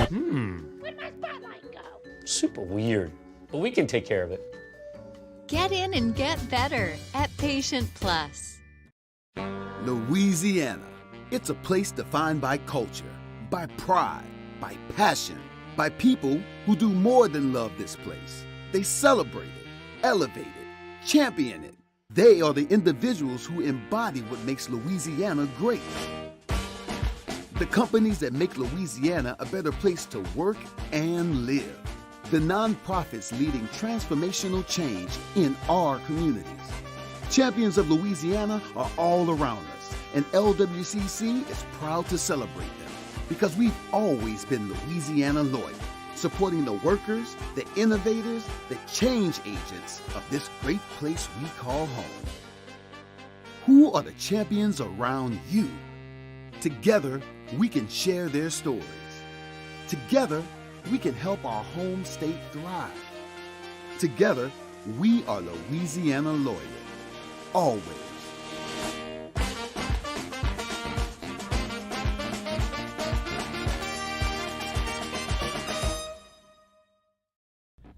Speaker 17: Where'd my spotlight go?
Speaker 14: Super weird, but we can take care of it.
Speaker 22: Get in and get better at Patient Plus.
Speaker 7: Louisiana. It's a place defined by culture, by pride, by passion, by people who do more than love this place. They celebrate it, elevate it, champion it. They are the individuals who embody what makes Louisiana great. The companies that make Louisiana a better place to work and live. The nonprofits leading transformational change in our communities. Champions of Louisiana are all around us, and LWCC is proud to celebrate them because we've always been Louisiana loyal, supporting the workers, the innovators, the change agents of this great place we call home. Who are the champions around you? Together, we can share their stories. Together, we can help our home state thrive. Together, we are Louisiana loyal. Always.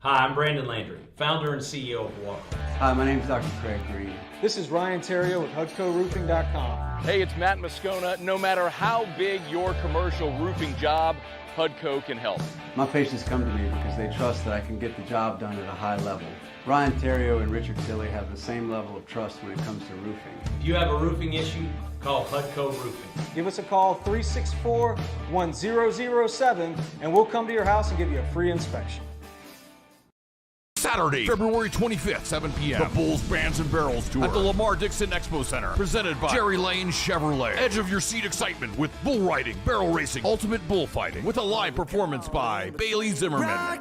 Speaker 14: Hi, I'm Brandon Landry, founder and CEO of Walk.
Speaker 15: Hi, my name is Dr. Craig Green.
Speaker 16: This is Ryan Terrio with HUDCORoofing.com.
Speaker 23: Hey, it's Matt Moscona. No matter how big your commercial roofing job, HUDCO can help.
Speaker 15: My patients come to me because they trust that I can get the job done at a high level. Ryan Terrio and Richard Tilley have the same level of trust when it comes to roofing.
Speaker 14: If you have a roofing issue, call HUDCO Roofing.
Speaker 16: Give us a call, 364-1007, and we'll come to your house and give you a free inspection.
Speaker 18: Saturday, February 25th, 7 p.m. The Bulls, Bands, and Barrels Tour at the Lamar Dixon Expo Center. Presented by Jerry Lane Chevrolet. Edge of your seat excitement with bull riding, barrel racing, ultimate bullfighting. With a live performance by Bailey Zimmerman.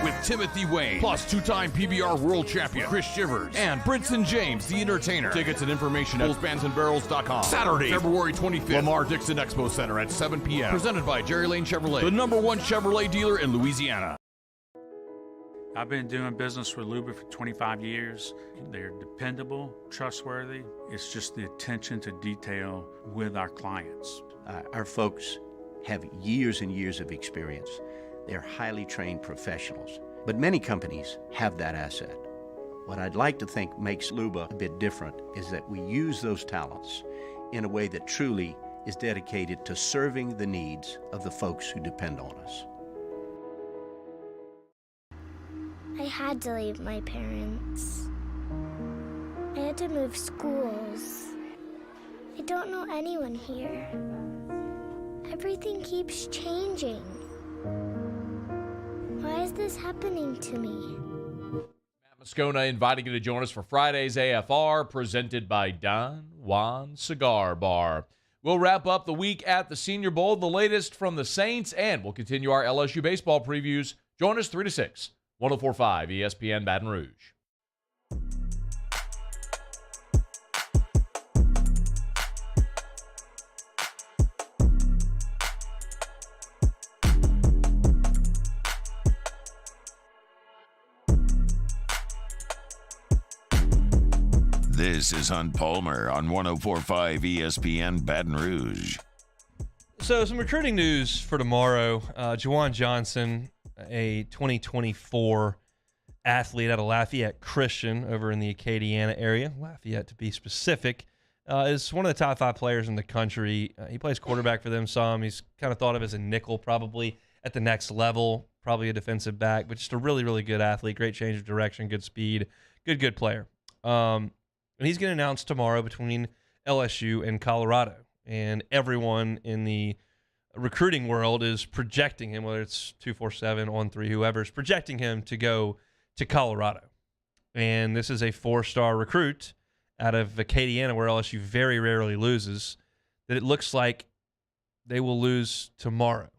Speaker 18: With Timothy Wayne. Plus two-time PBR World Champion Chris Shivers. And Brinson James, the entertainer. Tickets and information at bullsbandsandbarrels.com. Saturday, February 25th. Lamar Dixon Expo Center at 7 p.m. Presented by Jerry Lane Chevrolet. The #1 Chevrolet dealer in Louisiana.
Speaker 8: I've been doing business with Luba for 25 years. They're dependable, trustworthy. It's just the attention to detail with our clients.
Speaker 9: Our folks have years and years of experience. They're highly trained professionals. But many companies have that asset. What I'd like to think makes Luba a bit different is that we use those talents in a way that truly is dedicated to serving the needs of the folks who depend on us.
Speaker 10: I had to leave my parents. I had to move schools. I don't know anyone here. Everything keeps changing. Why is this happening to me?
Speaker 13: Matt Moscona inviting you to join us for Friday's AFR, presented by Don Juan Cigar Bar. We'll wrap up the week at the Senior Bowl, the latest from the Saints, and we'll continue our LSU baseball previews. Join us 3 to 6. 104.5 ESPN Baton Rouge.
Speaker 2: This is Hunt Palmer on 104.5 ESPN Baton Rouge.
Speaker 3: So some recruiting news for tomorrow. Juwan Johnson, a 2024 athlete out of Lafayette Christian over in the Acadiana area, Lafayette to be specific, is one of the top 5 players in the country. He plays quarterback for them some. He's kind of thought of as a nickel probably at the next level, probably a defensive back, but just a really, really good athlete, great change of direction, good speed, good player. And he's going to announce tomorrow between LSU and Colorado. And everyone in the recruiting world is projecting him, whether it's 247, On3, whoever is projecting him to go to Colorado. And this is a 4-star recruit out of Acadiana, where LSU very rarely loses, that it looks like they will lose tomorrow.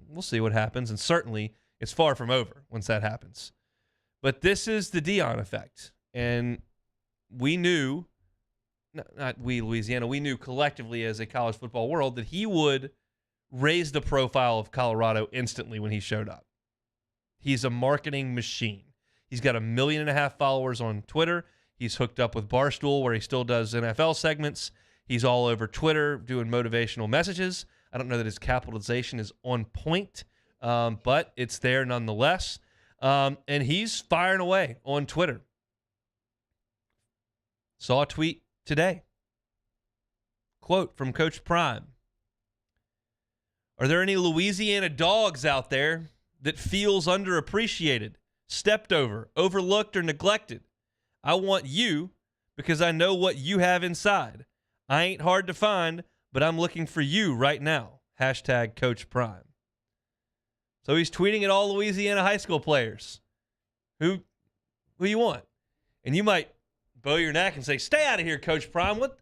Speaker 3: We'll see what happens, and certainly it's far from over once that happens. But this is the Deion effect, and we knew, not we, Louisiana, we knew collectively as a college football world that he would raise the profile of Colorado instantly when he showed up. He's a marketing machine. He's got 1.5 million followers on Twitter. He's hooked up with Barstool, where he still does NFL segments. He's all over Twitter doing motivational messages. I don't know that his capitalization is on point, but it's there nonetheless. And he's firing away on Twitter. Saw a tweet today. Quote from Coach Prime. Are there any Louisiana dogs out there that feels underappreciated, stepped over, overlooked, or neglected? I want you because I know what you have inside. I ain't hard to find, but I'm looking for you right now. Hashtag Coach Prime. So he's tweeting at all Louisiana high school players. Who you want? And you might bow your neck and say, stay out of here, Coach Prime. What?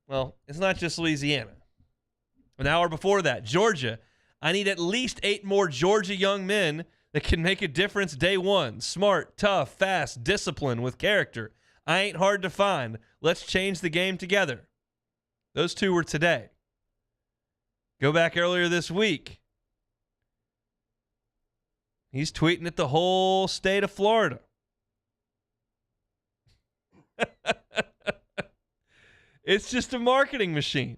Speaker 3: Well, it's not just Louisiana. An hour before that, Georgia. I need at least 8 more Georgia young men that can make a difference day one. Smart, tough, fast, disciplined, with character. I ain't hard to find. Let's change the game together. Those 2 were today. Go back earlier this week. He's tweeting at the whole state of Florida. It's just a marketing machine.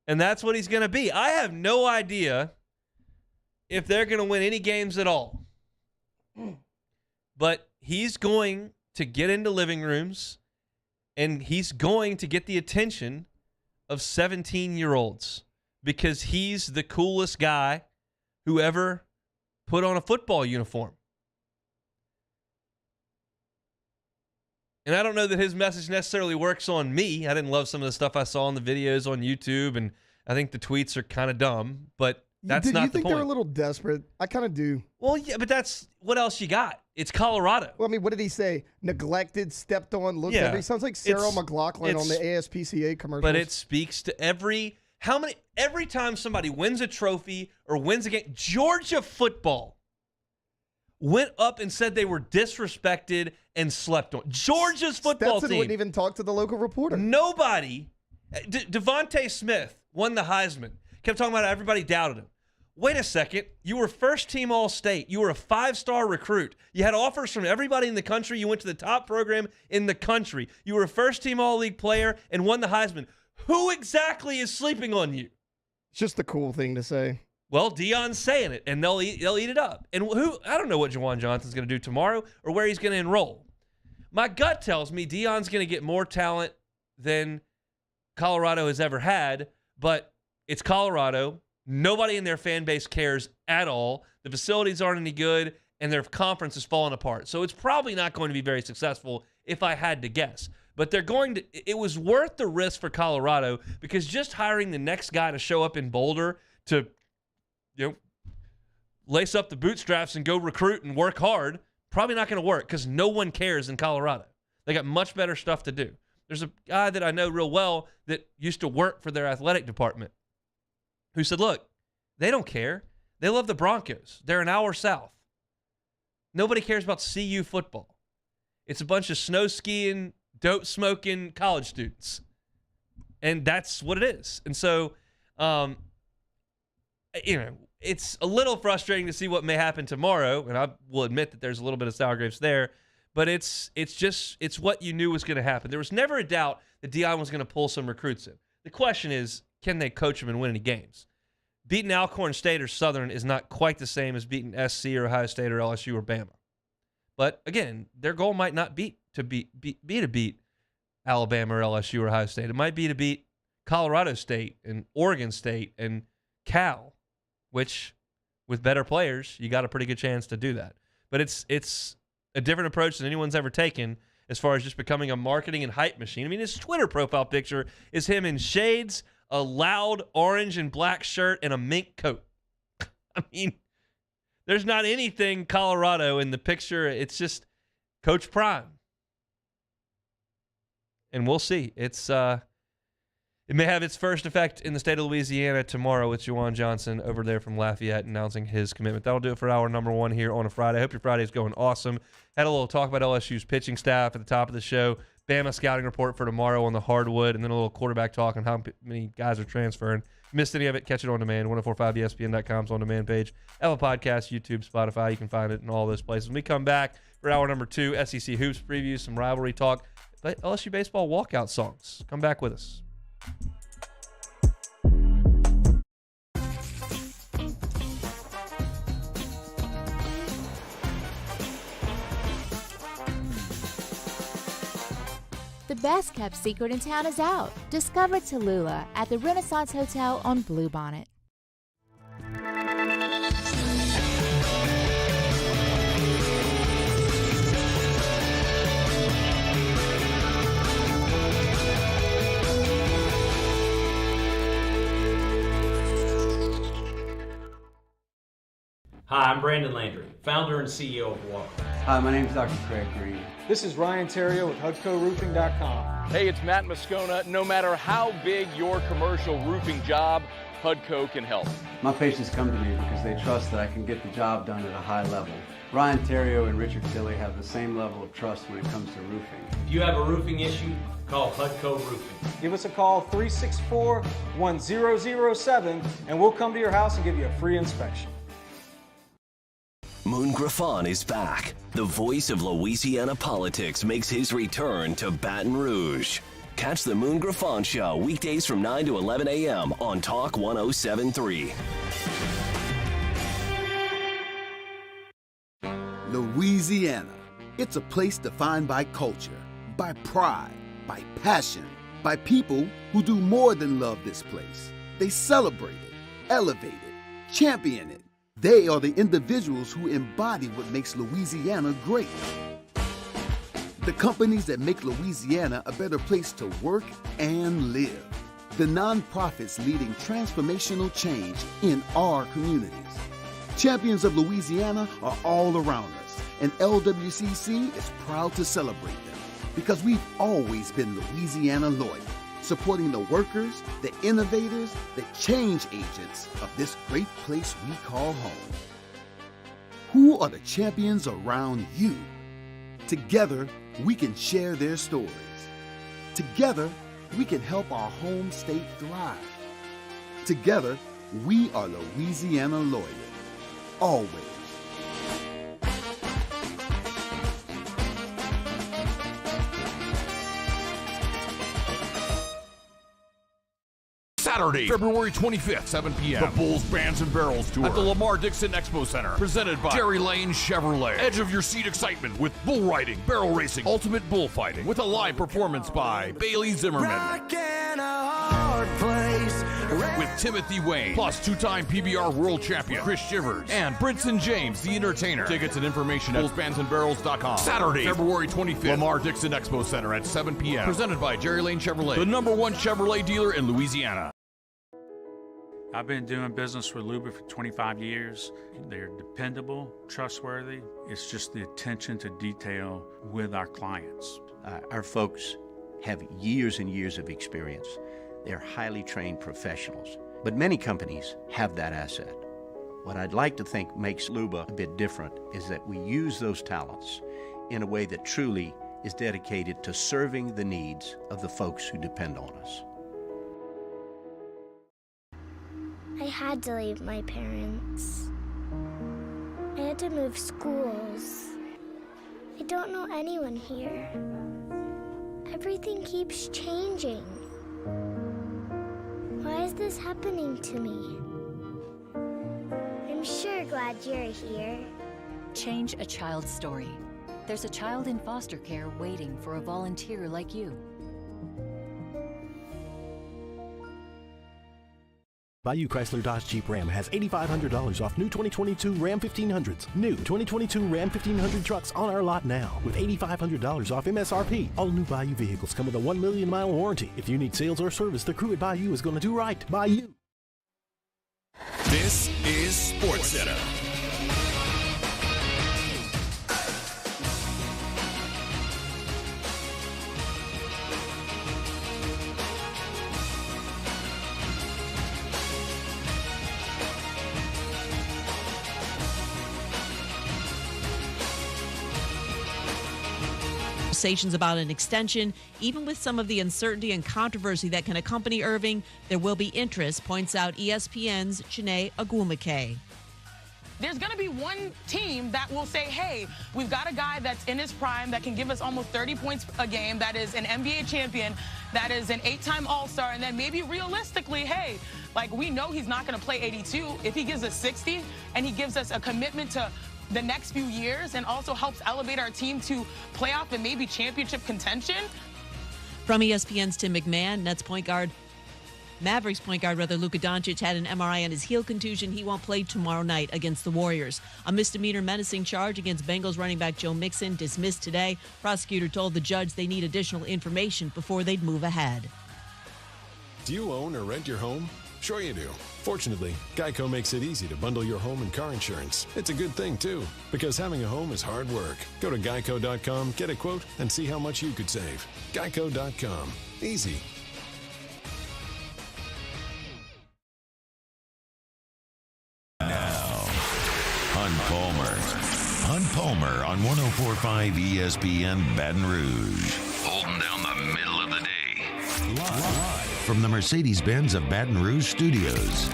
Speaker 3: And that's what he's going to be. I have no idea if they're going to win any games at all. But he's going to get into living rooms, and he's going to get the attention of 17-year-olds because he's the coolest guy who ever put on a football uniform. And I don't know that his message necessarily works on me. I didn't love some of the stuff I saw in the videos on YouTube, and I think the tweets are kind of dumb, but that's not the point.
Speaker 21: Do you think they're a little desperate? I kind of do.
Speaker 3: Well, yeah, but that's what else you got? It's Colorado.
Speaker 21: Well, I mean, what did he say? Neglected, stepped on, looked at. He sounds like Sarah McLachlan on the ASPCA commercials.
Speaker 3: But it speaks to every time somebody wins a trophy or wins a game. Georgia football went up and said they were disrespected and slept on. Georgia's football
Speaker 21: Stetson
Speaker 3: team
Speaker 21: wouldn't even talk to the local reporter.
Speaker 3: Nobody. Devontae Smith won the Heisman. Kept talking about how everybody doubted him. Wait a second. You were first-team All-State. You were a 5-star recruit. You had offers from everybody in the country. You went to the top program in the country. You were a first-team All-League player and won the Heisman. Who exactly is sleeping on you?
Speaker 21: It's just the cool thing to say.
Speaker 3: Well, Deion's saying it, and they'll eat it up. And I don't know what Juwan Johnson's going to do tomorrow or where he's going to enroll. My gut tells me Deion's going to get more talent than Colorado has ever had, but it's Colorado. Nobody in their fan base cares at all. The facilities aren't any good, and their conference is falling apart. So it's probably not going to be very successful if I had to guess. But it was worth the risk for Colorado because just hiring the next guy to show up in Boulder to lace up the bootstraps and go recruit and work hard, probably not going to work because no one cares in Colorado. They got much better stuff to do. There's a guy that I know real well that used to work for their athletic department who said, look, they don't care. They love the Broncos. They're an hour south. Nobody cares about CU football. It's a bunch of snow skiing, dope smoking college students. And that's what it is. And so, it's a little frustrating to see what may happen tomorrow. And I will admit that there's a little bit of sour grapes there. But it's what you knew was going to happen. There was never a doubt that Deion was going to pull some recruits in. The question is, can they coach them and win any games? Beating Alcorn State or Southern is not quite the same as beating SC or Ohio State or LSU or Bama. But again, their goal might not be to beat Alabama or LSU or Ohio State. It might be to beat Colorado State and Oregon State and Cal, which with better players, you got a pretty good chance to do that. But it's a different approach than anyone's ever taken as far as just becoming a marketing and hype machine. I mean, his Twitter profile picture is him in shades, a loud orange and black shirt, and a mink coat. I mean, there's not anything Colorado in the picture. It's just Coach Prime. And we'll see. It may have its first effect in the state of Louisiana tomorrow with Juwan Johnson over there from Lafayette announcing his commitment. That'll do it for hour number 1 here on a Friday. I hope your Friday's going awesome. Had a little talk about LSU's pitching staff at the top of the show. Bama scouting report for tomorrow on the hardwood, and then a little quarterback talk on how many guys are transferring. Missed any of it, catch it on demand. 1045ESPN.com's on demand page. Apple Podcasts, YouTube, Spotify. You can find it in all those places. When we come back for hour number 2, SEC Hoops preview, some rivalry talk, LSU baseball walkout songs. Come back with us.
Speaker 19: The best kept secret in town is out. Discover Tallulah at the Renaissance Hotel on Bluebonnet.
Speaker 14: Hi, I'm Brandon Landry, founder and CEO of Walker.
Speaker 15: Hi, my name is Dr. Craig Green.
Speaker 16: This is Ryan Terrio with HUDCORoofing.com.
Speaker 23: Hey, it's Matt Moscona. No matter how big your commercial roofing job, HUDCO can help.
Speaker 15: My patients come to me because they trust that I can get the job done at a high level. Ryan Terrio and Richard Tilley have the same level of trust when it comes to roofing.
Speaker 14: If you have a roofing issue, call HUDCO Roofing.
Speaker 16: Give us a call, 364-1007, and we'll come to your house and give you a free inspection.
Speaker 6: Moon Griffon is back. The voice of Louisiana politics makes his return to Baton Rouge. Catch the Moon Griffon Show weekdays from 9 to 11 a.m. on Talk 107.3.
Speaker 7: Louisiana. It's a place defined by culture, by pride, by passion, by people who do more than love this place. They celebrate it, elevate it, champion it. They are the individuals who embody what makes Louisiana great. The companies that make Louisiana a better place to work and live. The nonprofits leading transformational change in our communities. Champions of Louisiana are all around us, and LWCC is proud to celebrate them because we've always been Louisiana loyal, supporting the workers, the innovators, the change agents of this great place we call home. Who are the champions around you? Together, we can share their stories. Together, we can help our home state thrive. Together, we are Louisiana loyal. Always.
Speaker 18: Saturday, February 25th, 7 p.m. The Bulls, Bands, and Barrels Tour at the Lamar Dixon Expo Center. Presented by Jerry Lane Chevrolet. Edge of your seat excitement with bull riding, barrel racing, ultimate bullfighting. With a live performance by Bailey Zimmerman. With Timothy Wayne. Plus two-time PBR world champion Chris Shivers. And Brinson James, the entertainer. Tickets and information at bullsbandsandbarrels.com. Saturday, February 25th. Lamar Dixon Expo Center at 7 p.m. Presented by Jerry Lane Chevrolet. The #1 Chevrolet dealer in Louisiana.
Speaker 8: I've been doing business with Luba for 25 years. They're dependable, trustworthy. It's just the attention to detail with our clients.
Speaker 9: Our folks have years and years of experience. They're highly trained professionals, but many companies have that asset. What I'd like to think makes Luba a bit different is that we use those talents in a way that truly is dedicated to serving the needs of the folks who depend on us.
Speaker 10: I had to leave my parents. I had to move schools. I don't know anyone here. Everything keeps changing. Why is this happening to me? I'm sure glad you're here.
Speaker 11: Change a child's story. There's a child in foster care waiting for a volunteer like you.
Speaker 12: Bayou Chrysler Dodge Jeep Ram has $8,500 off new 2022 Ram 1500s. New 2022 Ram 1500 trucks on our lot now with $8,500 off MSRP. All new Bayou vehicles come with a 1 million mile warranty. If you need sales or service, the crew at Bayou is going to do right. Bayou.
Speaker 1: This is Sports Center.
Speaker 4: Conversations about an extension. Even with some of the uncertainty and controversy that can accompany Irving, there will be interest, points out ESPN's Janae Agumake.
Speaker 5: There's going to be one team that will say, hey, we've got a guy that's in his prime that can give us almost 30 points a game, that is an NBA champion, that is an 8-time All-Star, and then maybe realistically, hey, like we know he's not going to play 82. If he gives us 60 and he gives us a commitment to the next few years and also helps elevate our team to playoff and maybe championship contention.
Speaker 4: From ESPN's Tim McMahon, Mavericks point guard Luka Doncic had an MRI on his heel contusion. He won't play tomorrow night against the Warriors. A misdemeanor menacing charge against Bengals running back Joe Mixon dismissed today. Prosecutor told the judge they need additional information before they'd move ahead.
Speaker 24: Do you own or rent your home? Sure you do. Fortunately, Geico makes it easy to bundle your home and car insurance. It's a good thing, too, because having a home is hard work. Go to geico.com, get a quote, and see how much you could save. Geico.com. Easy.
Speaker 2: Now, Hunt Palmer on 104.5 ESPN Baton Rouge. Holding down the middle of the day. Live from the Mercedes-Benz of Baton Rouge studios.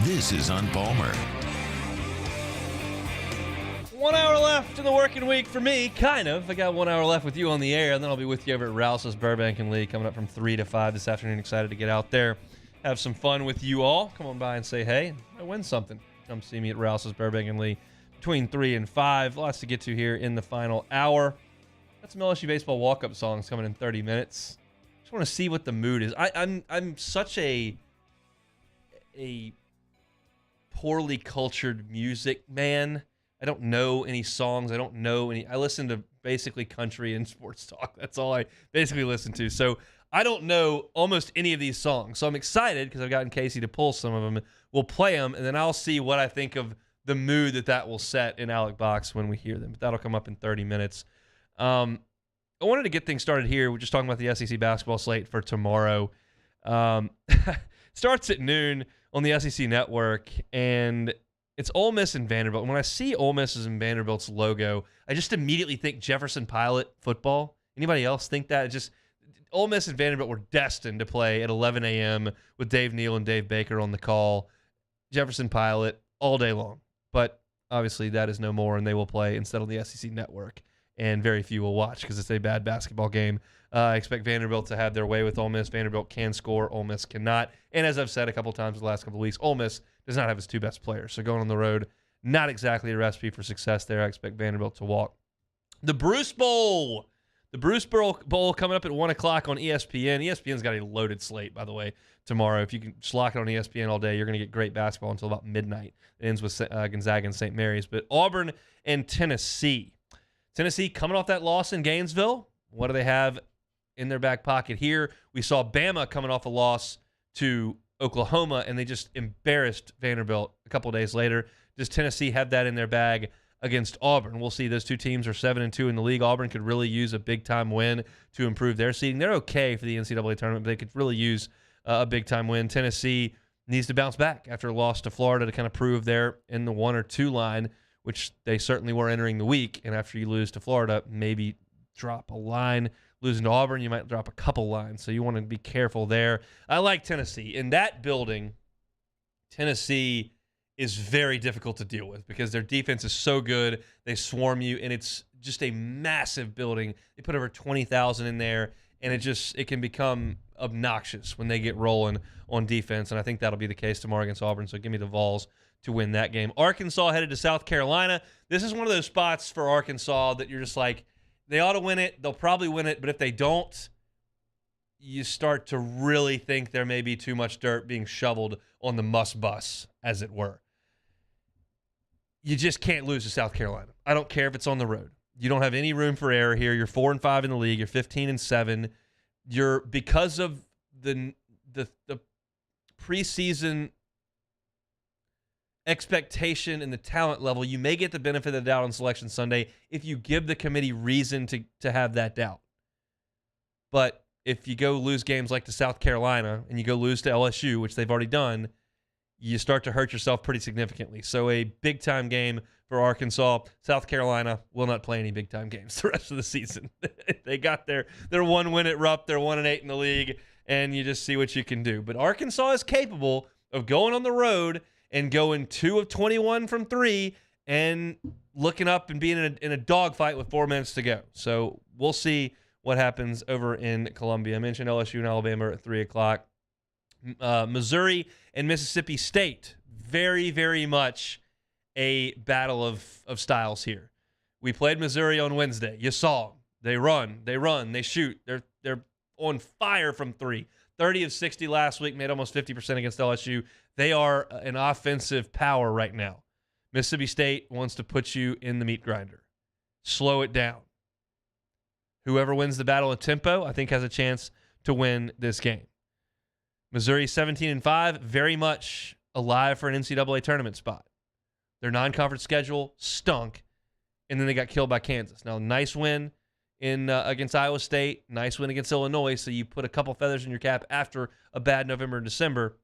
Speaker 2: This is Hunt Palmer.
Speaker 3: 1 hour left in the working week for me, kind of. I got 1 hour left with you on the air, and then I'll be with you over at Rouse's Burbank and Lee coming up from 3 to 5 this afternoon. Excited to get out there, have some fun with you all. Come on by and say hey, and win something. Come see me at Rouse's Burbank and Lee between 3 and 5. Lots to get to here in the final hour. Got some LSU baseball walk-up songs coming in 30 minutes. Just want to see what the mood is. I'm such a poorly cultured music man. I don't know any songs. I don't know any. I listen to basically country and sports talk. That's all I basically listen to. So I don't know almost any of these songs. So I'm excited because I've gotten Casey to pull some of them. We'll play them, and then I'll see what I think of the mood that will set in Alec Box when we hear them. But that'll come up in 30 minutes. I wanted to get things started here. We're just talking about the SEC basketball slate for tomorrow. Starts at noon on the SEC network, and it's Ole Miss and Vanderbilt. When I see Ole Miss's and Vanderbilt's logo, I just immediately think Jefferson Pilot football. Anybody else think that? It's just Ole Miss and Vanderbilt were destined to play at 11 a.m. with Dave Neal and Dave Baker on the call. Jefferson Pilot all day long. But obviously that is no more, and they will play instead on the SEC network. And very few will watch because it's a bad basketball game. I expect Vanderbilt to have their way with Ole Miss. Vanderbilt can score. Ole Miss cannot. And as I've said a couple times the last couple of weeks, Ole Miss does not have its two best players. So going on the road, not exactly a recipe for success there. I expect Vanderbilt to walk. The Bruce Bowl. The Bruce Bowl coming up at 1 o'clock on ESPN. ESPN's got a loaded slate, by the way, tomorrow. If you can just lock it on ESPN all day, you're going to get great basketball until about midnight. It ends with Gonzaga and St. Mary's. But Auburn and Tennessee. Tennessee coming off that loss in Gainesville. What do they have in their back pocket here? We saw Bama coming off a loss to Oklahoma, and they just embarrassed Vanderbilt a couple days later. Does Tennessee have that in their bag against Auburn? We'll see. Those two teams are 7-2 in the league. Auburn could really use a big-time win to improve their seeding. They're okay for the NCAA tournament, but they could really use a big-time win. Tennessee needs to bounce back after a loss to Florida to kind of prove they're in the 1 or 2 line, which they certainly were entering the week. And after you lose to Florida, maybe drop a line. Losing to Auburn, you might drop a couple lines. So you want to be careful there. I like Tennessee. In that building, Tennessee is very difficult to deal with because their defense is so good. They swarm you, and it's just a massive building. They put over 20,000 in there, and it can become obnoxious when they get rolling on defense, and I think that'll be the case tomorrow against Auburn, so give me the Vols to win that game. Arkansas headed to South Carolina. This is one of those spots for Arkansas that you're just like, they ought to win it. They'll probably win it, but if they don't, you start to really think there may be too much dirt being shoveled on the must bus, as it were. You just can't lose to South Carolina. I don't care if it's on the road. You don't have any room for error here. You're 4-5 in the league. You're 15-7. You're, because of the preseason expectation and the talent level, you may get the benefit of the doubt on Selection Sunday if you give the committee reason to have that doubt. But if you go lose games like to South Carolina and you go lose to LSU, which they've already done, you start to hurt yourself pretty significantly. So a big-time game for Arkansas. South Carolina will not play any big-time games the rest of the season. They got their one win at Rupp. They're 1-8 in the league, and you just see what you can do. But Arkansas is capable of going on the road and going 2 of 21 from 3 and looking up and being in a dogfight with 4 minutes to go. So we'll see what happens over in Columbia. I mentioned LSU and Alabama at 3 o'clock. Missouri and Mississippi State, very, very much a battle of styles here. We played Missouri on Wednesday. You saw them. They run, they shoot. They're on fire from 3. 30 of 60 last week, made almost 50% against LSU. They are an offensive power right now. Mississippi State wants to put you in the meat grinder. Slow it down. Whoever wins the battle of tempo, I think, has a chance to win this game. Missouri 17-5, very much alive for an NCAA tournament spot. Their non-conference schedule stunk, and then they got killed by Kansas. Now, nice win against Iowa State, nice win against Illinois, so you put a couple feathers in your cap after a bad November and December,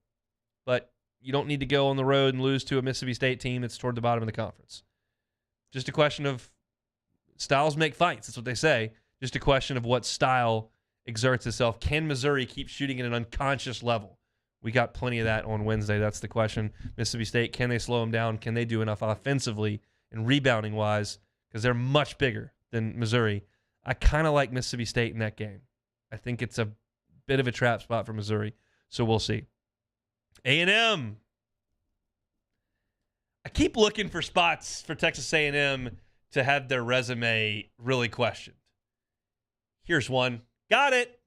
Speaker 3: but you don't need to go on the road and lose to a Mississippi State team that's toward the bottom of the conference. Just a question of styles make fights. That's what they say. Just a question of what style exerts itself. Can Missouri keep shooting at an unconscious level? We got plenty of that on Wednesday. That's the question. Mississippi State, can they slow them down? Can they do enough offensively and rebounding-wise? Because they're much bigger than Missouri. I kind of like Mississippi State in that game. I think it's a bit of a trap spot for Missouri, so we'll see. A&M. I keep looking for spots for Texas A&M to have their resume really questioned. Here's one. Got it.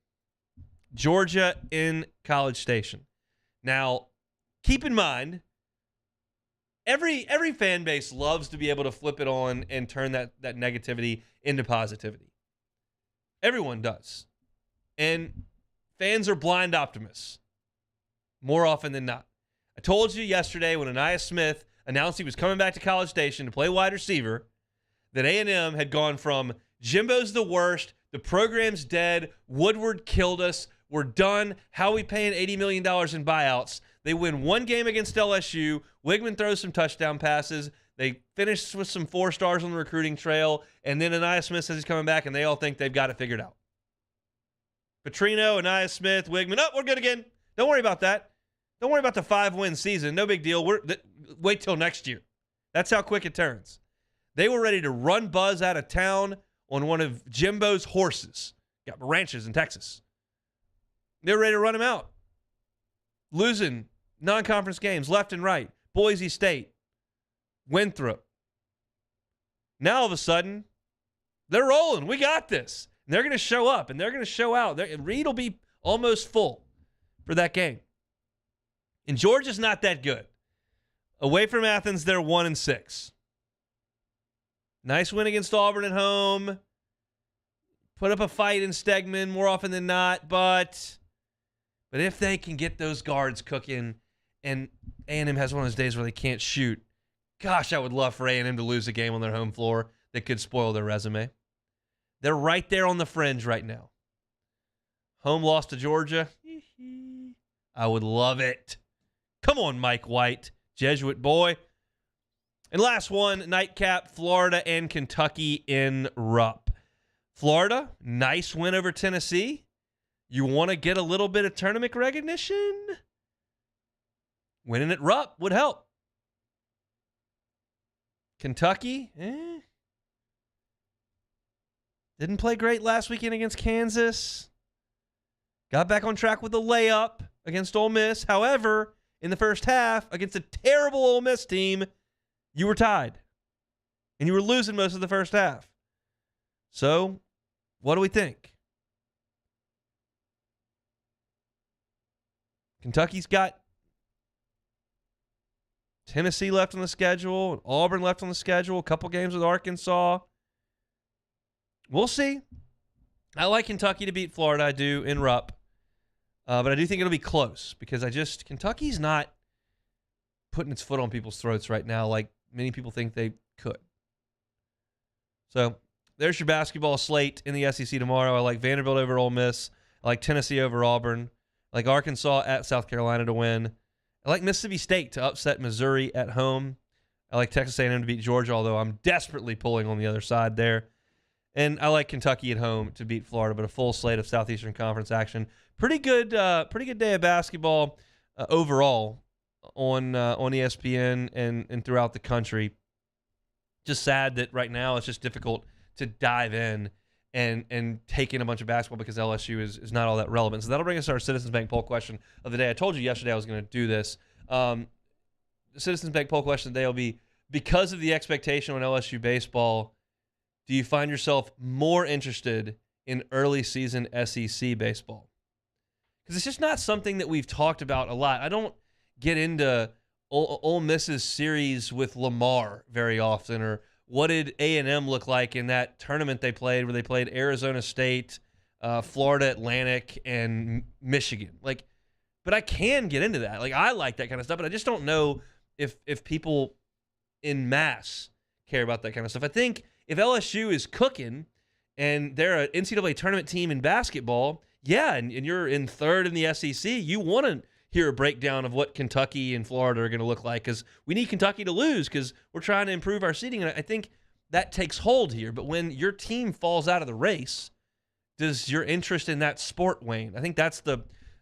Speaker 3: Georgia in College Station. Now, keep in mind, every fan base loves to be able to flip it on and turn that negativity into positivity. Everyone does. And fans are blind optimists more often than not. I told you yesterday when Aniyah Smith announced he was coming back to College Station to play wide receiver that A&M had gone from Jimbo's the worst, the program's dead, Woodward killed us, we're done, how are we paying $80 million in buyouts? They win one game against LSU, Wigman throws some touchdown passes, they finish with some 4 stars on the recruiting trail, and then Aniyah Smith says he's coming back, and they all think they've got it figured out. Petrino, Aniyah Smith, Wigman, we're good again. Don't worry about that. Don't worry about the 5-win season. No big deal. Wait till next year. That's how quick it turns. They were ready to run Buzz out of town on one of Jimbo's horses. Got ranches in Texas. They were ready to run him out. Losing non-conference games left and right. Boise State. Winthrop. Now all of a sudden, they're rolling. We got this. And they're going to show up, and they're going to show out. Reed will be almost full for that game. And Georgia's not that good. Away from Athens, they're 1-6. Nice win against Auburn at home. Put up a fight in Stegman more often than not, but if they can get those guards cooking, and A&M has one of those days where they can't shoot, gosh, I would love for A&M to lose a game on their home floor that could spoil their resume. They're right there on the fringe right now. Home loss to Georgia. I would love it. Come on, Mike White, Jesuit boy. And last one, nightcap, Florida and Kentucky in Rupp. Florida, nice win over Tennessee. You want to get a little bit of tournament recognition? Winning at Rupp would help. Kentucky, didn't play great last weekend against Kansas. Got back on track with a layup against Ole Miss. However, in the first half, against a terrible Ole Miss team, you were tied. And you were losing most of the first half. So, what do we think? Kentucky's got Tennessee left on the schedule, and Auburn left on the schedule, a couple games with Arkansas. We'll see. I like Kentucky to beat Florida. I do in Rupp. But I do think it'll be close because Kentucky's not putting its foot on people's throats right now like many people think they could. So there's your basketball slate in the SEC tomorrow. I like Vanderbilt over Ole Miss. I like Tennessee over Auburn. I like Arkansas at South Carolina to win. I like Mississippi State to upset Missouri at home. I like Texas A&M to beat Georgia, although I'm desperately pulling on the other side there. And I like Kentucky at home to beat Florida, but a full slate of Southeastern Conference action. Pretty good day of basketball overall on ESPN and throughout the country. Just sad that right now it's just difficult to dive in and take in a bunch of basketball because LSU is not all that relevant. So that'll bring us to our Citizens Bank poll question of the day. I told you yesterday I was going to do this. The Citizens Bank poll question today will be, because of the expectation on LSU baseball, do you find yourself more interested in early season SEC baseball? Because it's just not something that we've talked about a lot. I don't get into Ole Miss's series with Lamar very often, or what did A&M look like in that tournament they played where they played Arizona State, Florida Atlantic, and Michigan. But I can get into that. I like that kind of stuff, but I just don't know if people in mass care about that kind of stuff. I think if LSU is cooking and they're an NCAA tournament team in basketball, yeah, and you're in third in the SEC, you want to hear a breakdown of what Kentucky and Florida are going to look like because we need Kentucky to lose because we're trying to improve our seeding. And I think that takes hold here. But when your team falls out of the race, does your interest in that sport wane? I think that's the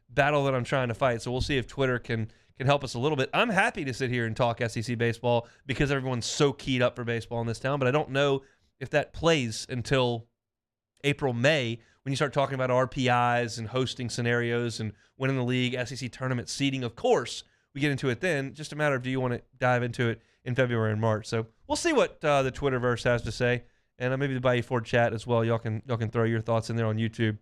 Speaker 3: battle that I'm trying to fight. So we'll see if Twitter can help us a little bit. I'm happy to sit here and talk SEC baseball because everyone's so keyed up for baseball in this town, but I don't know if that plays until April, May, when you start talking about RPIs and hosting scenarios and winning the league, SEC tournament seeding. Of course, we get into it then. Just a matter of, do you want to dive into it in February and March? So we'll see what the Twitterverse has to say, and maybe the Bayou Ford chat as well. Y'all can throw your thoughts in there on YouTube,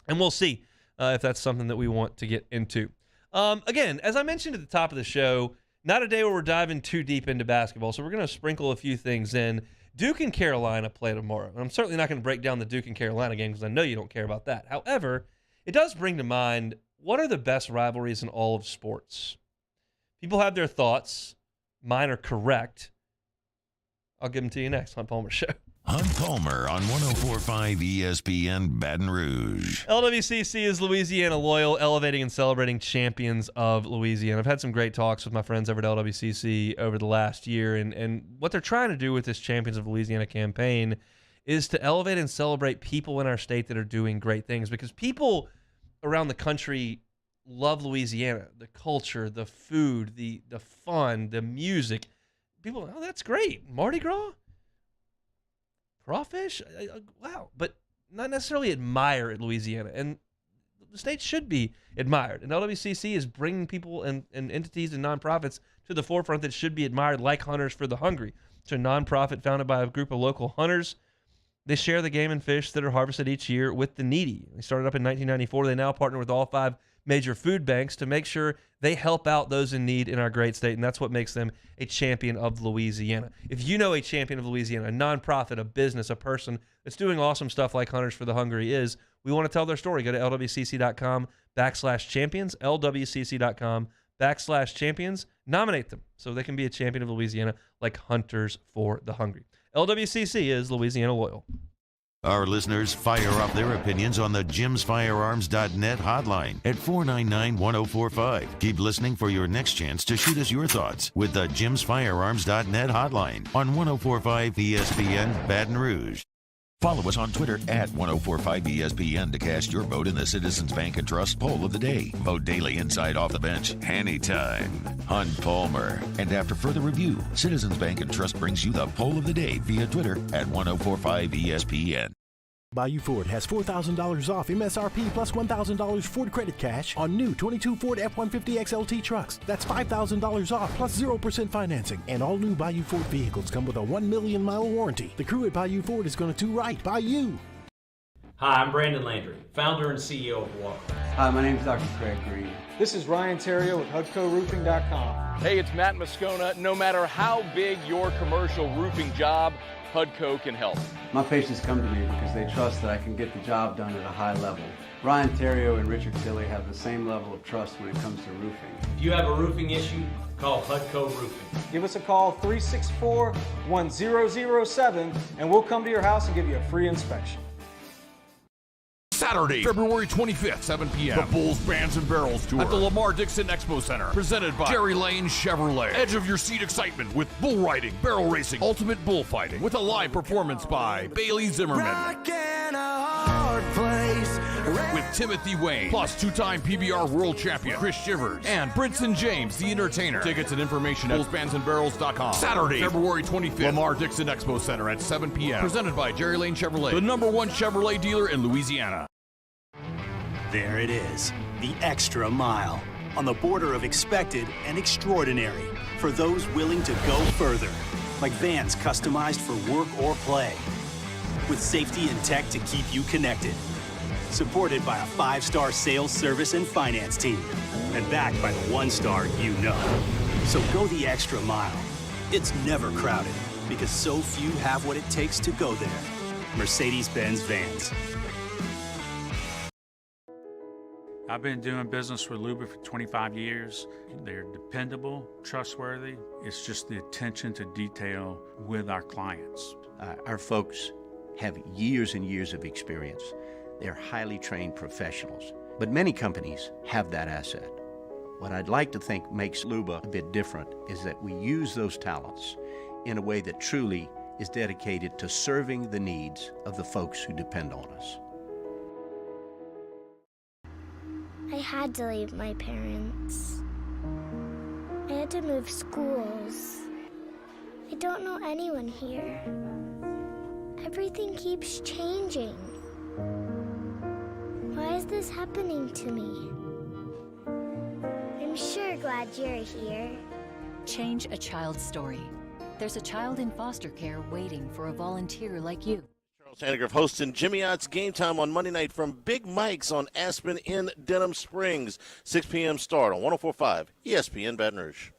Speaker 3: and we'll see if that's something that we want to get into. Again, as I mentioned at the top of the show, not a day where we're diving too deep into basketball, so we're going to sprinkle a few things in. Duke and Carolina play tomorrow, and I'm certainly not going to break down the Duke and Carolina game because I know you don't care about that. However, it does bring to mind, what are the best rivalries in all of sports? People have their thoughts. Mine are correct. I'll give them to you next. Hunt Palmer Show.
Speaker 2: Hunt Palmer on 104.5 ESPN Baton Rouge.
Speaker 3: LWCC is Louisiana Loyal, elevating and celebrating champions of Louisiana. I've had some great talks with my friends over at LWCC over the last year, and what they're trying to do with this Champions of Louisiana campaign is to elevate and celebrate people in our state that are doing great things, because people around the country love Louisiana, the culture, the food, the fun, the music. People, oh, that's great. Mardi Gras? Crawfish? Wow. But not necessarily admire Louisiana. And the state should be admired. And LWCC is bringing people and entities and nonprofits to the forefront that should be admired, like Hunters for the Hungry. It's a nonprofit founded by a group of local hunters. They share the game and fish that are harvested each year with the needy. They started up in 1994. They now partner with all 5 major food banks to make sure they help out those in need in our great state, and that's what makes them a champion of Louisiana. If you know a champion of Louisiana, a nonprofit, a business, a person that's doing awesome stuff like Hunters for the Hungry is, we want to tell their story. Go to lwcc.com/champions, lwcc.com/champions. Nominate them so they can be a champion of Louisiana like Hunters for the Hungry. LWCC is Louisiana Loyal.
Speaker 2: Our listeners fire off their opinions on the jimsfirearms.net hotline at 499-1045. Keep listening for your next chance to shoot us your thoughts with the jimsfirearms.net hotline on 104.5 ESPN Baton Rouge. Follow us on Twitter at 1045ESPN to cast your vote in the Citizens Bank and Trust poll of the day. Vote daily inside Off the Bench, anytime. Hunt Palmer. And after further review, Citizens Bank and Trust brings you the poll of the day via Twitter at 1045ESPN.
Speaker 12: Bayou Ford has $4,000 off MSRP plus $1,000 Ford credit cash on new 22 Ford F-150 XLT trucks. That's $5,000 off plus 0% financing. And all new Bayou Ford vehicles come with a 1 million mile warranty. The crew at Bayou Ford is going to do right by you.
Speaker 14: Hi, I'm Brandon Landry, founder and CEO of Walk.
Speaker 15: Hi, my name is Dr. Craig Green.
Speaker 16: This is Ryan Terrio with HUDCORoofing.com.
Speaker 23: Hey, it's Matt Moscona. No matter how big your commercial roofing job, HUDCO can help.
Speaker 15: My patients come to me because they trust that I can get the job done at a high level. Ryan Terrio and Richard Tilley have the same level of trust when it comes to roofing.
Speaker 14: If you have a roofing issue, call HUDCO Roofing.
Speaker 16: Give us a call, 364-1007, and we'll come to your house and give you a free inspection.
Speaker 18: Saturday, February 25th, 7 p.m. The Bulls, Bands, and Barrels Tour at the Lamar Dixon Expo Center. Presented by Jerry Lane Chevrolet. Edge of your seat excitement with bull riding, barrel racing, ultimate bullfighting with a live performance by Bailey Zimmerman. With Timothy Wayne, plus two-time PBR world champion Chris Shivers, and Brinson James, the entertainer. Tickets and information at bullsbandsandbarrels.com. Saturday, February 25th, Lamar Dixon Expo Center at 7 p.m. Presented by Jerry Lane Chevrolet, the #1 Chevrolet dealer in Louisiana.
Speaker 13: There it is, the extra mile, on the border of expected and extraordinary, for those willing to go further, like vans customized for work or play, with safety and tech to keep you connected, supported by a 5-star sales, service, and finance team, and backed by the 1-star you know. So go the extra mile. It's never crowded, because so few have what it takes to go there. Mercedes-Benz Vans.
Speaker 8: I've been doing business with Luba for 25 years. They're dependable, trustworthy. It's just the attention to detail with our clients.
Speaker 9: Our folks have years and years of experience. They're highly trained professionals, but many companies have that asset. What I'd like to think makes Luba a bit different is that we use those talents in a way that truly is dedicated to serving the needs of the folks who depend on us.
Speaker 10: I had to leave my parents. I had to move schools. I don't know anyone here. Everything keeps changing. Why is this happening to me? I'm sure glad you're here.
Speaker 11: Change a child's story. There's a child in foster care waiting for a volunteer like you.
Speaker 17: Sandegriff hosting Jimmy Ott's Game Time on Monday night from Big Mike's on Aspen in Denham Springs. 6 p.m. start on 104.5 ESPN Baton Rouge.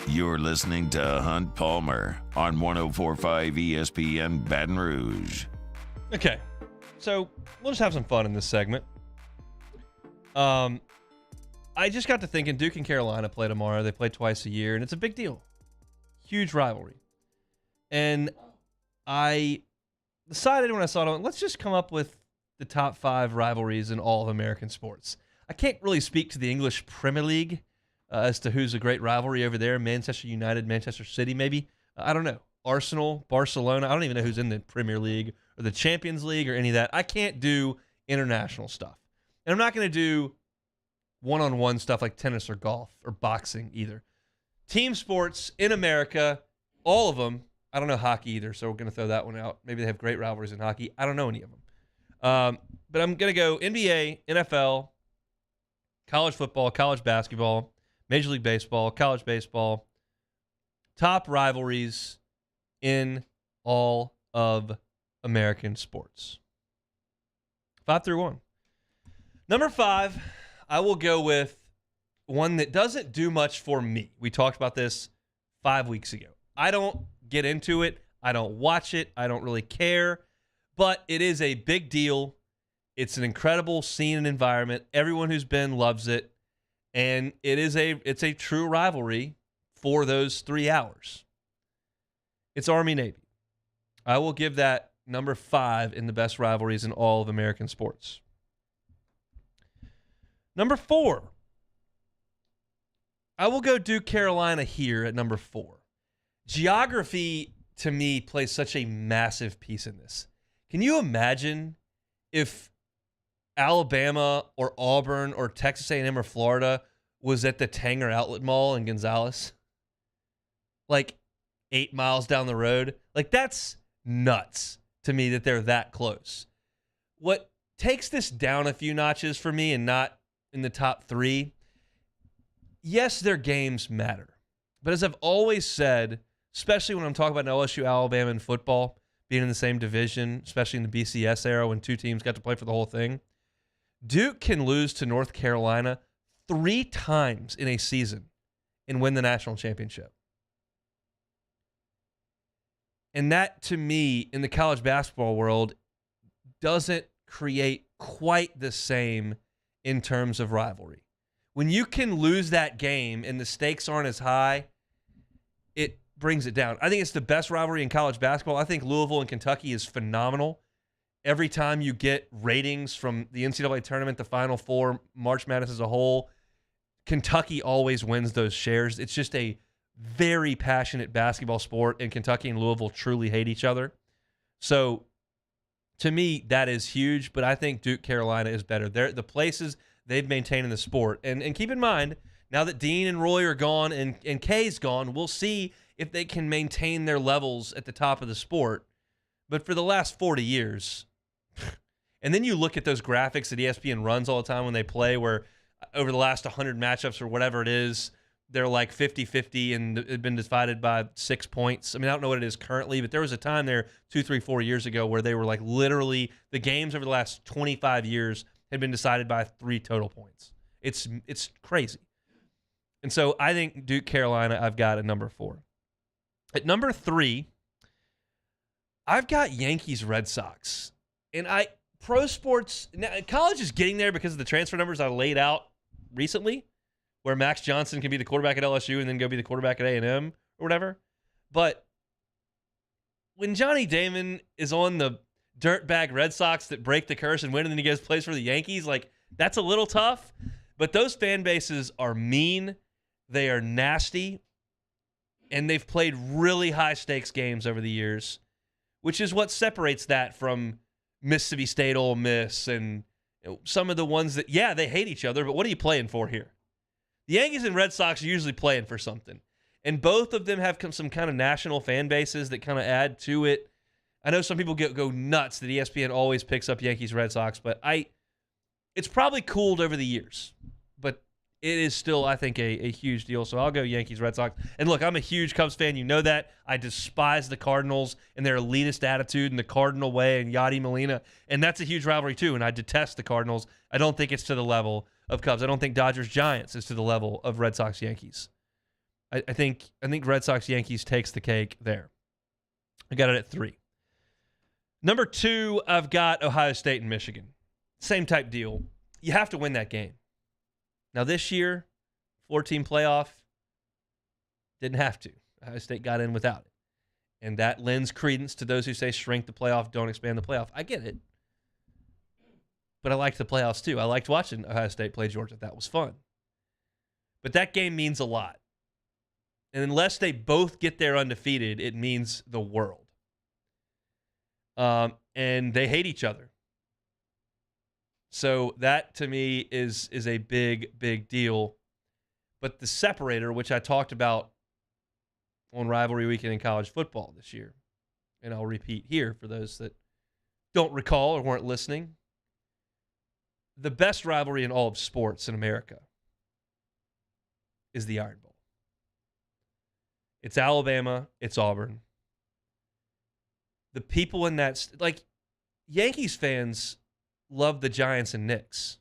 Speaker 2: You're listening to Hunt Palmer on 104.5 ESPN Baton Rouge.
Speaker 3: Okay, so we'll just have some fun in this segment. I just got to thinking, Duke and Carolina play tomorrow. They play twice a year, and it's a big deal. Huge rivalry. And I decided when I saw it, let's just come up with the top 5 rivalries in all of American sports. I can't really speak to the English Premier League as to who's a great rivalry over there. Manchester United, Manchester City, maybe. I don't know. Arsenal, Barcelona. I don't even know who's in the Premier League or the Champions League or any of that. I can't do international stuff. And I'm not going to do one-on-one stuff like tennis or golf or boxing either. Team sports in America, all of them. I don't know hockey either, so we're going to throw that one out. Maybe they have great rivalries in hockey. I don't know any of them. But I'm going to go NBA, NFL, college football, college basketball, Major League Baseball, college baseball, top rivalries in all of American sports. 5 through 1. Number 5, I will go with one that doesn't do much for me. We talked about this 5 weeks ago. I don't get into it. I don't watch it. I don't really care. But it is a big deal. It's an incredible scene and environment. Everyone who's been loves it. And it's a true rivalry for those 3 hours. It's Army-Navy. I will give that number 5 in the best rivalries in all of American sports. Number 4. I will go Duke Carolina here at number 4. Geography, to me, plays such a massive piece in this. Can you imagine if Alabama or Auburn or Texas A&M or Florida was at the Tanger Outlet Mall in Gonzales? Like 8 miles down the road? Like, that's nuts to me that they're that close. What takes this down a few notches for me and not in the top 3, yes, their games matter. But as I've always said, especially when I'm talking about LSU, Alabama, and football being in the same division, especially in the BCS era when 2 teams got to play for the whole thing, Duke can lose to North Carolina 3 times in a season and win the national championship. And that, to me, in the college basketball world, doesn't create quite the same in terms of rivalry. When you can lose that game and the stakes aren't as high, it brings it down. I think it's the best rivalry in college basketball. I think Louisville and Kentucky is phenomenal. Every time you get ratings from the NCAA tournament, the Final Four, March Madness as a whole, Kentucky always wins those shares. It's just a very passionate basketball sport, and Kentucky and Louisville truly hate each other. So, to me, that is huge, but I think Duke Carolina is better. The places they've maintained in the sport. And keep in mind, now that Dean and Roy are gone and Kay's gone, we'll see if they can maintain their levels at the top of the sport. But for the last 40 years, and then you look at those graphics that ESPN runs all the time when they play, where over the last 100 matchups or whatever it is, they're like 50-50 and it had been divided by 6 points. I mean, I don't know what it is currently, but there was a time there 2, 3, 4 years ago where they were like literally the games over the last 25 years had been decided by 3 total points. It's crazy. And so I think Duke Carolina, I've got at number 4. At number 3, I've got Yankees Red Sox. And pro sports, now, college is getting there because of the transfer numbers I laid out recently, where Max Johnson can be the quarterback at LSU and then go be the quarterback at A&M or whatever. But when Johnny Damon is on the dirtbag Red Sox that break the curse and win, and then he goes plays for the Yankees, like, that's a little tough. But those fan bases are mean. They are nasty. And they've played really high-stakes games over the years, which is what separates that from Mississippi State, Ole Miss, and some of the ones that, yeah, they hate each other, but what are you playing for here? The Yankees and Red Sox are usually playing for something. And both of them have some kind of national fan bases that kind of add to it. I know some people go nuts that ESPN always picks up Yankees Red Sox, but it's probably cooled over the years. But it is still, I think, a huge deal. So I'll go Yankees Red Sox. And look, I'm a huge Cubs fan. You know that. I despise the Cardinals and their elitist attitude and the Cardinal way and Yadi Molina. And that's a huge rivalry too. And I detest the Cardinals. I don't think it's to the level of Cubs. I don't think Dodgers-Giants is to the level of Red Sox-Yankees. I think Red Sox-Yankees takes the cake there. I got it at 3. Number 2, I've got Ohio State and Michigan. Same type deal. You have to win that game. Now this year, 4-team playoff, didn't have to. Ohio State got in without it. And that lends credence to those who say shrink the playoff, don't expand the playoff. I get it. But I liked the playoffs too. I liked watching Ohio State play Georgia. That was fun. But that game means a lot. And unless they both get there undefeated, it means the world. And they hate each other. So that, to me, is a big, big deal. But the separator, which I talked about on Rivalry Weekend in college football this year, and I'll repeat here for those that don't recall or weren't listening, the best rivalry in all of sports in America is the Iron Bowl. It's Alabama. It's Auburn. The people in that, like, Yankees fans love the Giants and Knicks.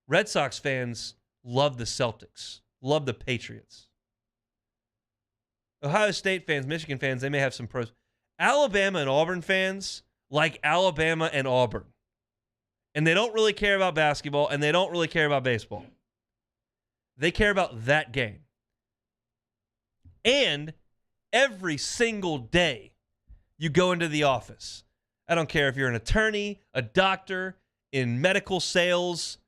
Speaker 3: Red Sox fans love the Celtics, love the Patriots. Ohio State fans, Michigan fans, they may have some pros. Alabama and Auburn fans like Alabama and Auburn. And they don't really care about basketball, and they don't really care about baseball. They care about that game. And every single day, you go into the office. I don't care if you're an attorney, a doctor, in medical sales,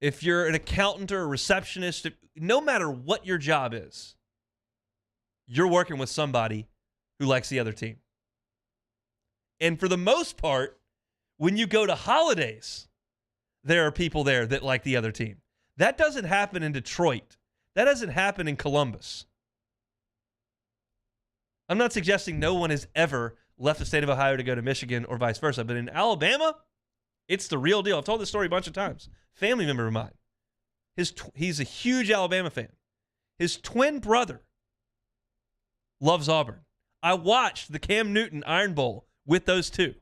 Speaker 3: if you're an accountant or a receptionist, no matter what your job is, you're working with somebody who likes the other team. And for the most part, when you go to holidays, there are people there that like the other team. That doesn't happen in Detroit. That doesn't happen in Columbus. I'm not suggesting no one has ever left the state of Ohio to go to Michigan or vice versa, but in Alabama, it's the real deal. I've told this story a bunch of times. Family member of mine, he's a huge Alabama fan. His twin brother loves Auburn. I watched the Cam Newton Iron Bowl with those two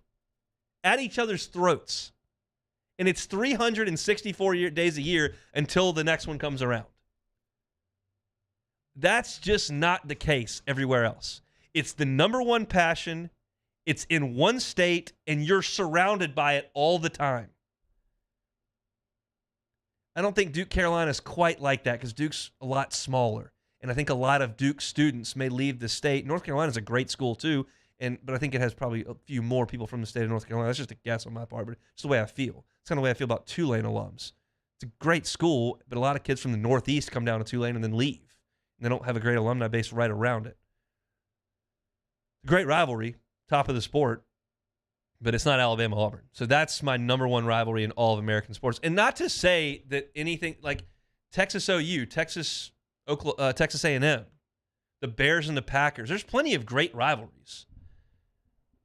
Speaker 3: at each other's throats. And it's 364 days a year until the next one comes around. That's just not the case everywhere else. It's the number one passion. It's in one state, and you're surrounded by it all the time. I don't think Duke Carolina is quite like that because Duke's a lot smaller. And I think a lot of Duke students may leave the state. North Carolina is a great school too, but I think it has probably a few more people from the state of North Carolina. That's just a guess on my part, but it's the way I feel. It's kind of the way I feel about Tulane alums. It's a great school, but a lot of kids from the Northeast come down to Tulane and then leave. And they don't have a great alumni base right around it. Great rivalry, top of the sport, but it's not Alabama-Auburn. So that's my number one rivalry in all of American sports. And not to say that anything like Texas OU, Texas A&M, the Bears and the Packers. There's plenty of great rivalries.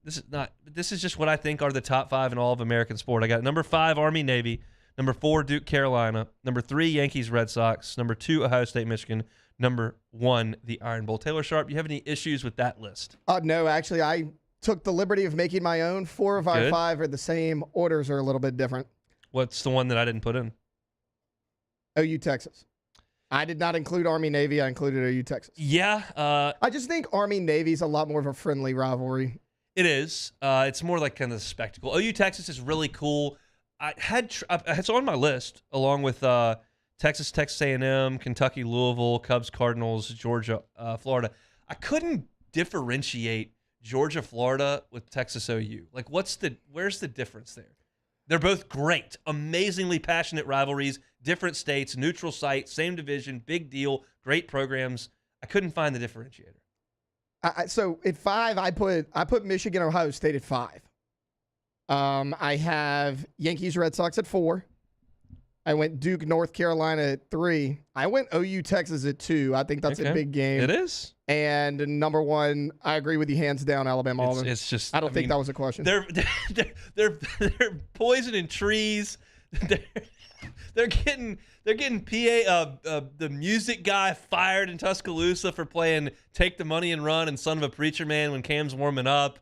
Speaker 3: This is just what I think are the top five in all of American sport. I got number 5, Army-Navy. Number 4, Duke Carolina. Number 3, Yankees Red Sox. Number 2, Ohio State Michigan. Number 1, the Iron Bowl. Taylor Sharp, you have any issues with that list?
Speaker 19: No, actually, I took the liberty of making my own. 4 of our 5 are the same. Orders are a little bit different.
Speaker 3: What's the one that I didn't put in?
Speaker 19: OU Texas. I did not include Army-Navy. I included OU Texas.
Speaker 3: Yeah.
Speaker 19: I just think Army-Navy is a lot more of a friendly rivalry.
Speaker 3: It is. It's more like kind of the spectacle. OU Texas is really cool. It's on my list along with Texas A&M, Kentucky, Louisville, Cubs, Cardinals, Georgia, Florida. I couldn't differentiate Georgia, Florida with Texas OU. Like, where's the difference there? They're both great, amazingly passionate rivalries, different states, neutral site, same division, big deal, great programs. I couldn't find the differentiator.
Speaker 19: So at 5, I put Michigan, Ohio State at 5. I have Yankees, Red Sox at 4. I went Duke, North Carolina at 3. I went OU, Texas at 2. I think that's a big game.
Speaker 3: It is.
Speaker 19: And number 1, I agree with you hands down, Alabama. Auburn.
Speaker 3: It's just.
Speaker 19: I don't think that was a question.
Speaker 3: They're poisoning trees. They're getting the music guy fired in Tuscaloosa for playing "Take the Money and Run" and "Son of a Preacher Man" when Cam's warming up.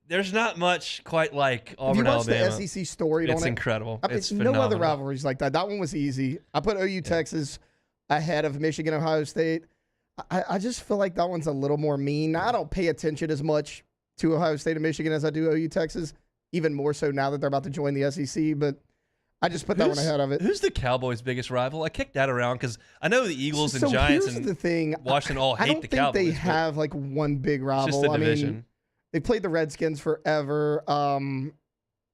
Speaker 3: There's not much quite like Auburn, Alabama.
Speaker 19: You watched the SEC story on it?
Speaker 3: It's incredible. It's
Speaker 19: no
Speaker 3: phenomenal.
Speaker 19: other rivalries like that. That one was easy. I put OU Texas ahead of Michigan, Ohio State. I just feel like that one's a little more mean. I don't pay attention as much to Ohio State and Michigan as I do OU Texas, even more so now that they're about to join the SEC, but I just put that one ahead of it.
Speaker 3: Who's the Cowboys' biggest rival? I kicked that around because I know the Eagles and Giants and
Speaker 19: the thing.
Speaker 3: Washington all hate the Cowboys.
Speaker 19: I don't think they have like one big rival.
Speaker 3: It's just a division.
Speaker 19: I mean, they played the Redskins forever.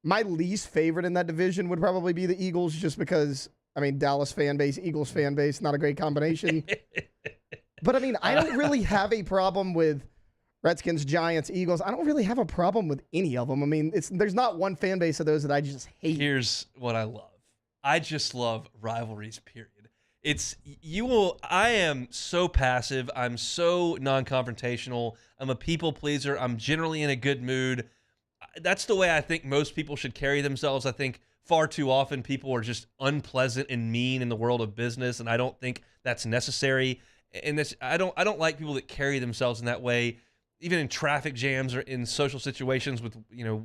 Speaker 19: My least favorite in that division would probably be the Eagles, just because, I mean, Dallas fan base, Eagles fan base, not a great combination. But, I mean, I don't really have a problem with Redskins, Giants, Eagles. I don't really have a problem with any of them. I mean, there's not one fan base of those that I just hate.
Speaker 3: Here's what I love. I just love rivalries, period. I am so passive. I'm so non-confrontational. I'm a people pleaser. I'm generally in a good mood. That's the way I think most people should carry themselves. I think far too often people are just unpleasant and mean in the world of business, and I don't think that's necessary. And I don't like people that carry themselves in that way, even in traffic jams or in social situations with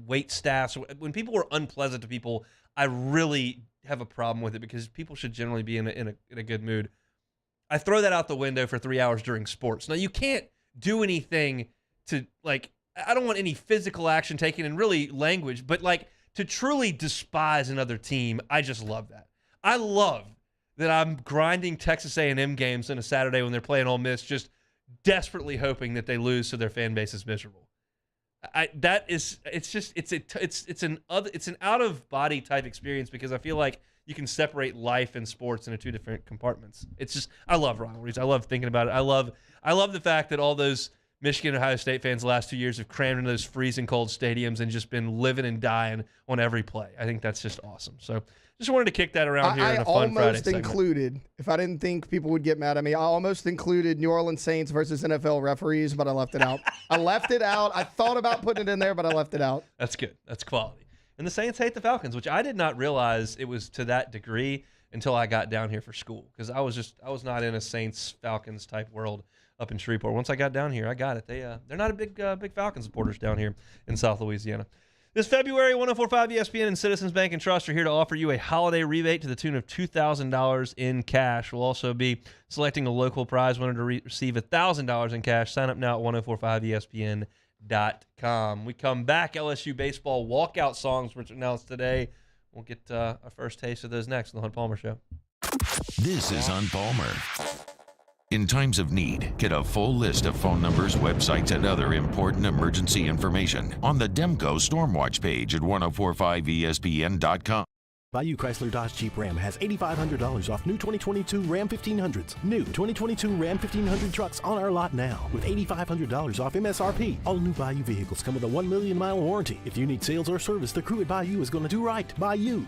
Speaker 3: wait staffs. When people are unpleasant to people, I really have a problem with it because people should generally be in a good mood. I throw that out the window for 3 hours during sports. Now, you can't do anything to, like, I don't want any physical action taken and really language, but like to truly despise another team, I just love that. I love that I'm grinding Texas A&M games on a Saturday when they're playing Ole Miss, just desperately hoping that they lose so their fan base is miserable. It's an out of body type experience because I feel like you can separate life and sports into two different compartments. It's just, I love rivalries. I love thinking about it. I love the fact that all those Michigan and Ohio State fans the last 2 years have crammed into those freezing cold stadiums and just been living and dying on every play. I think that's just awesome. So just wanted to kick that around here in a fun Friday segment.
Speaker 19: I almost included, if I didn't think people would get mad at me, I almost included New Orleans Saints versus NFL referees, but I left it out. I thought about putting it in there, but I left it out.
Speaker 3: That's good. That's quality. And the Saints hate the Falcons, which I did not realize it was to that degree until I got down here for school, because I was not in a Saints-Falcons type world up in Shreveport. Once I got down here, I got it. They're not a big Falcons supporters down here in South Louisiana. This February, 104.5 ESPN and Citizens Bank and Trust are here to offer you a holiday rebate to the tune of $2,000 in cash. We'll also be selecting a local prize winner to receive $1,000 in cash. Sign up now at 1045ESPN.com. We come back. LSU baseball walkout songs were announced today. We'll get our first taste of those next on the Hunt Palmer Show.
Speaker 2: This is Hunt Palmer. In times of need, get a full list of phone numbers, websites, and other important emergency information on the Demco Stormwatch page at 1045ESPN.com.
Speaker 12: Bayou Chrysler Dodge Jeep Ram has $8,500 off new 2022 Ram 1500s. New 2022 Ram 1500 trucks on our lot now with $8,500 off MSRP. All new Bayou vehicles come with a 1 million mile warranty. If you need sales or service, the crew at Bayou is going to do right by you.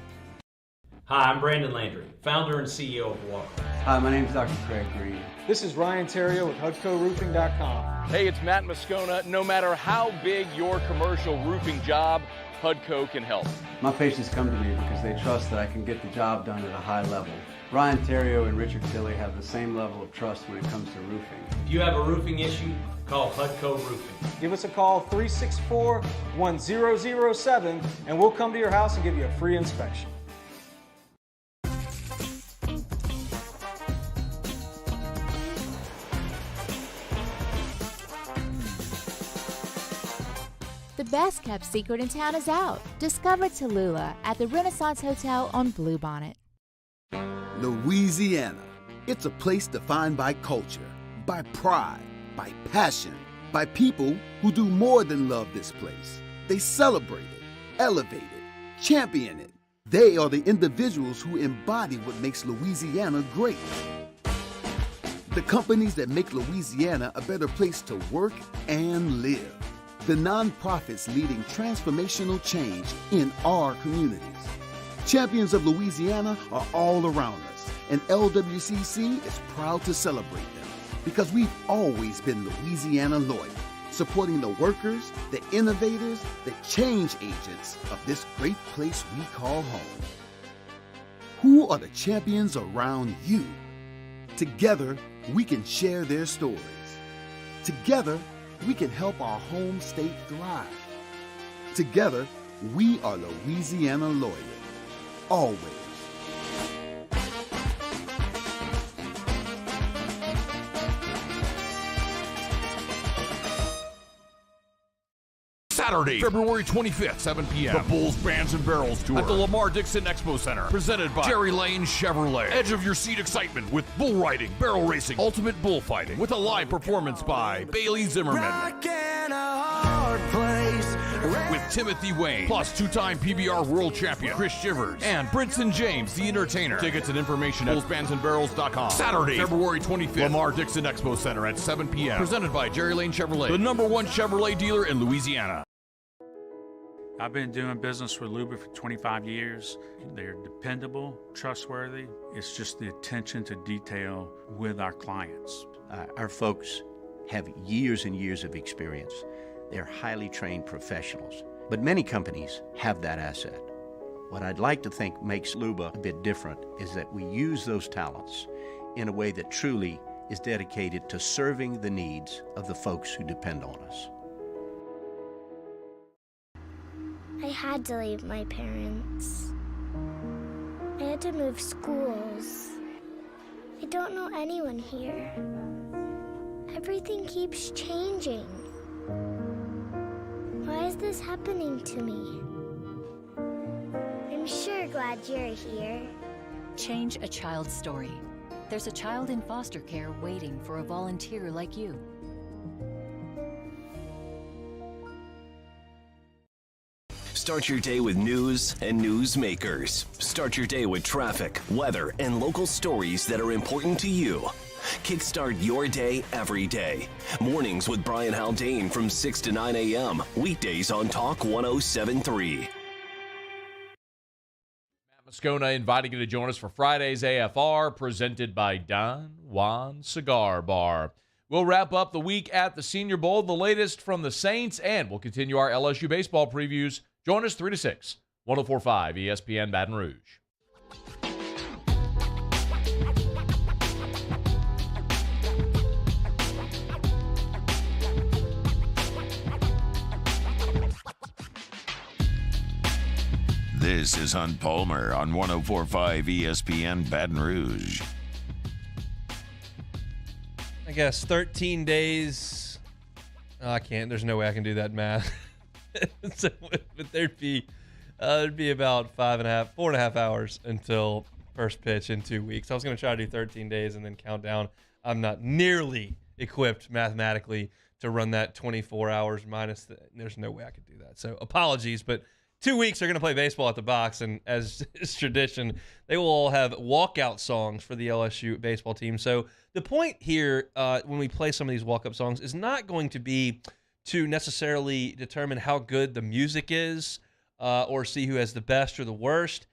Speaker 14: Hi, I'm Brandon Landry, founder and CEO of Walker.
Speaker 15: Hi, my name is Dr. Craig Green.
Speaker 16: This is Ryan Terrio with HUDCORoofing.com.
Speaker 23: Hey, it's Matt Moscona. No matter how big your commercial roofing job, HUDCO can help.
Speaker 15: My patients come to me because they trust that I can get the job done at a high level. Ryan Terrio and Richard Tilley have the same level of trust when it comes to roofing.
Speaker 14: If you have a roofing issue, call HUDCO Roofing.
Speaker 16: Give us a call, 364-1007, and we'll come to your house and give you a free inspection.
Speaker 6: The best kept secret in town is out. Discover Tallulah at the Renaissance Hotel on Bluebonnet.
Speaker 7: Louisiana. It's a place defined by culture, by pride, by passion, by people who do more than love this place. They celebrate it, elevate it, champion it. They are the individuals who embody what makes Louisiana great. The companies that make Louisiana a better place to work and live. The nonprofits leading transformational change in our communities. Champions of Louisiana are all around us, and LWCC is proud to celebrate them because we've always been Louisiana loyal, supporting the workers, the innovators, the change agents of this great place we call home. Who are the champions around you? Together, we can share their stories. Together, we can help our home state thrive. Together, we are Louisiana loyal. Always.
Speaker 18: Saturday, February 25th, 7 p.m. The Bulls, Bands, and Barrels Tour at the Lamar Dixon Expo Center. Presented by Jerry Lane Chevrolet. Edge of your seat excitement with bull riding, barrel racing, ultimate bullfighting. With a live performance by Bailey Zimmerman. With Timothy Wayne, plus two-time PBR world champion Chris Shivers, and Brinson James, the entertainer. Tickets and information at bullsbandsandbarrels.com. Saturday, February 25th, Lamar Dixon Expo Center at 7 p.m. Presented by Jerry Lane Chevrolet, the #1 Chevrolet dealer in Louisiana.
Speaker 8: I've been doing business with Luba for 25 years. They're dependable, trustworthy. It's just the attention to detail with our clients.
Speaker 9: Our folks have years and years of experience. They're highly trained professionals, but many companies have that asset. What I'd like to think makes Luba a bit different is that we use those talents in a way that truly is dedicated to serving the needs of the folks who depend on us.
Speaker 10: I had to leave my parents. I had to move schools. I don't know anyone here. Everything keeps changing. Why is this happening to me? I'm sure glad you're here.
Speaker 11: Change a child's story. There's a child in foster care waiting for a volunteer like you.
Speaker 1: Start your day with news and newsmakers. Start your day with traffic, weather, and local stories that are important to you. Kickstart your day every day. Mornings with Brian Haldane from 6 to 9 a.m. Weekdays on Talk 107.3.
Speaker 20: Moscona inviting you to join us for Friday's AFR, presented by Don Juan Cigar Bar. We'll wrap up the week at the Senior Bowl, the latest from the Saints, and we'll continue our LSU baseball previews. Join us 3 to 6, 104.5 ESPN Baton Rouge.
Speaker 2: This is Hunt Palmer on 104.5 ESPN Baton Rouge.
Speaker 3: I guess 13 days. Oh, I can't. There's no way I can do that math. So, but there'd be about 4.5 hours until first pitch in 2 weeks. I was going to try to do 13 days and then count down. I'm not nearly equipped mathematically to run that 24 hours minus. There's no way I could do that. So apologies, but 2 weeks they're going to play baseball at the box, and as is tradition, they will all have walkout songs for the LSU baseball team. So the point here when we play some of these walk-up songs is not going to be to necessarily determine how good the music is or see who has the best or the worst.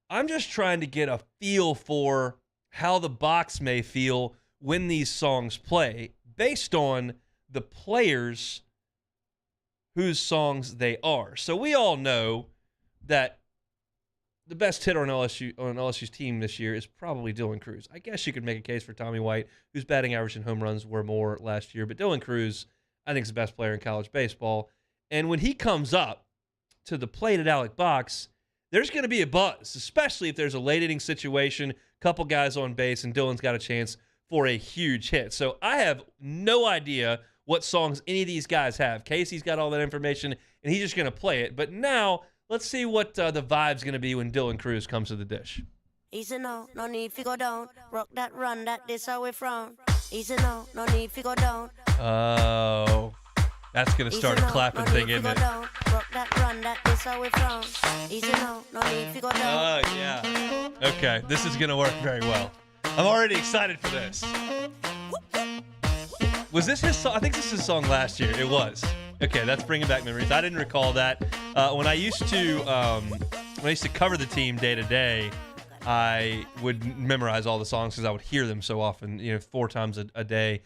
Speaker 3: I'm just trying to get a feel for how the box may feel when these songs play based on the players whose songs they are. So we all know that the best hitter on LSU's team this year is probably Dylan Cruz. I guess you could make a case for Tommy White, whose batting average and home runs were more last year, but Dylan Cruz, I think, is the best player in college baseball. And when he comes up to the plate at Alec Box, there's going to be a buzz, especially if there's a late inning situation, couple guys on base, and Dylan's got a chance for a huge hit. So I have no idea what songs any of these guys have. Casey's got all that information, and he's just going to play it. But now, let's see what the vibe's going to be when Dylan Cruz comes to the dish.
Speaker 21: Easy no need to go down. Rock that run, this how we from. Easy no need to go down.
Speaker 3: Oh, that's going to start a clapping thing, isn't it?
Speaker 21: Rock that run, this how we from. Easy no need to go down.
Speaker 3: Oh, yeah. Okay, this is going to work very well. I'm already excited for this. Was this his song? I think this is his song last year. It was. Okay, that's bringing back memories. I didn't recall that. When I used to cover the team day to day, I would memorize all the songs because I would hear them so often. 4 times a day,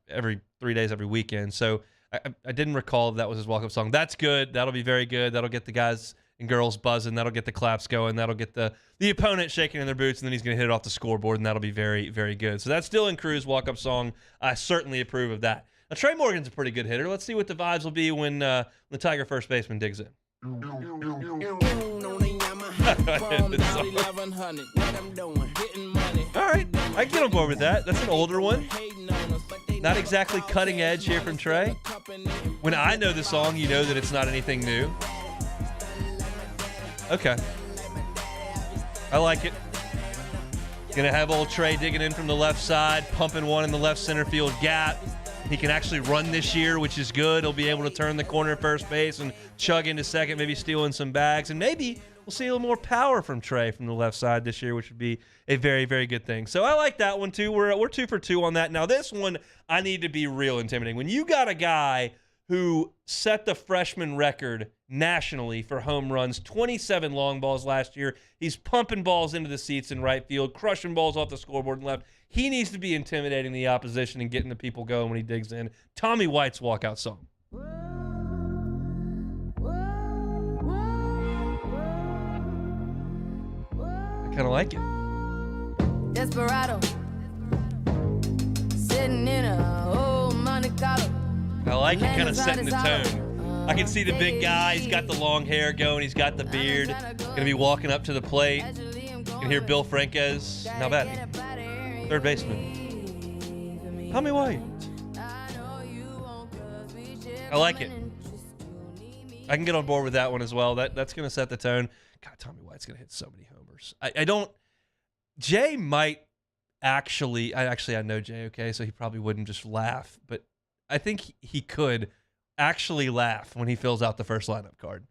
Speaker 3: every 3 days, every weekend. So I didn't recall that was his walk-up song. That's good. That'll be very good. That'll get the guys and girls buzzing. That'll get the claps going. That'll get the opponent shaking in their boots, and then he's going to hit it off the scoreboard, and that'll be very, very good. So that's Dylan Cruz walk-up song. I certainly approve of that. Now, Trey Morgan's a pretty good hitter. Let's see what the vibes will be when the Tiger first baseman digs in. All right, I can get on board with that. That's an older one. Not exactly cutting edge here from Trey. When I know the song, you know that it's not anything new. Okay. I like it. Gonna have old Trey digging in from the left side, pumping one in the left center field gap. He can actually run this year, which is good. He'll be able to turn the corner at first base and chug into second, maybe stealing some bags. And maybe we'll see a little more power from Trey from the left side this year, which would be a very, very good thing. So I like that one, too. We're 2 for 2 on that. Now, this one, I need to be real intimidating. When you got a guy who set the freshman record nationally for home runs, 27 long balls last year. He's pumping balls into the seats in right field, crushing balls off the scoreboard and left. He needs to be intimidating the opposition and getting the people going when he digs in. Tommy White's walkout song. I kind of like it.
Speaker 21: Desperado, sitting in a old Monte Carlo.
Speaker 3: I like it, kind of setting the tone. I can see the big guy. He's got the long hair going. He's got the beard. Going to be walking up to the plate. You can hear Bill Franquez. Now batting. Third baseman. Tommy White. I like it. I can get on board with that one as well. That's going to set the tone. God, Tommy White's going to hit so many homers. I don't. Jay might actually. I know Jay, okay, so he probably wouldn't just laugh, but I think he could actually laugh when he fills out the first lineup card.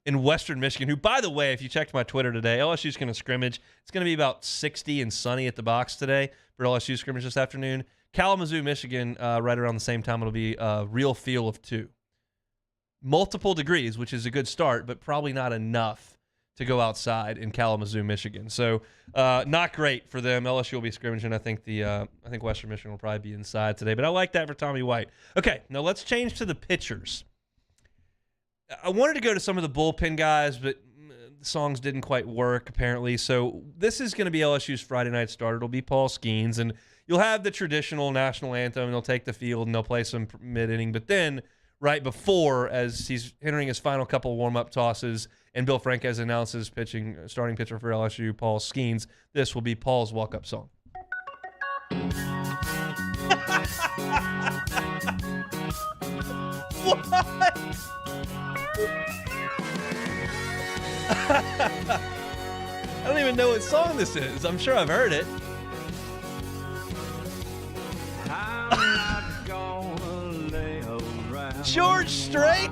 Speaker 3: in Western Michigan, who, by the way, if you checked my Twitter today, LSU's going to scrimmage. It's going to be about 60 and sunny at the box today for LSU scrimmage this afternoon. Kalamazoo, Michigan, right around the same time. It'll be a real feel of 2. Multiple degrees, which is a good start, but probably not enough to go outside in Kalamazoo, Michigan. So not great for them. LSU will be scrimmaging. I think Western Michigan will probably be inside today, but I like that for Tommy White. Okay, now let's change to the pitchers. I wanted to go to some of the bullpen guys, but the songs didn't quite work, apparently. So this is going to be LSU's Friday night starter. It'll be Paul Skeens, and you'll have the traditional national anthem, and they'll take the field, and they'll play some mid-inning. But then right before, as he's entering his final couple of warm-up tosses, and Bill Franquez announces starting pitcher for LSU, Paul Skeens, this will be Paul's walk-up song. What? I don't even know what song this is. I'm sure I've heard it. George Strait?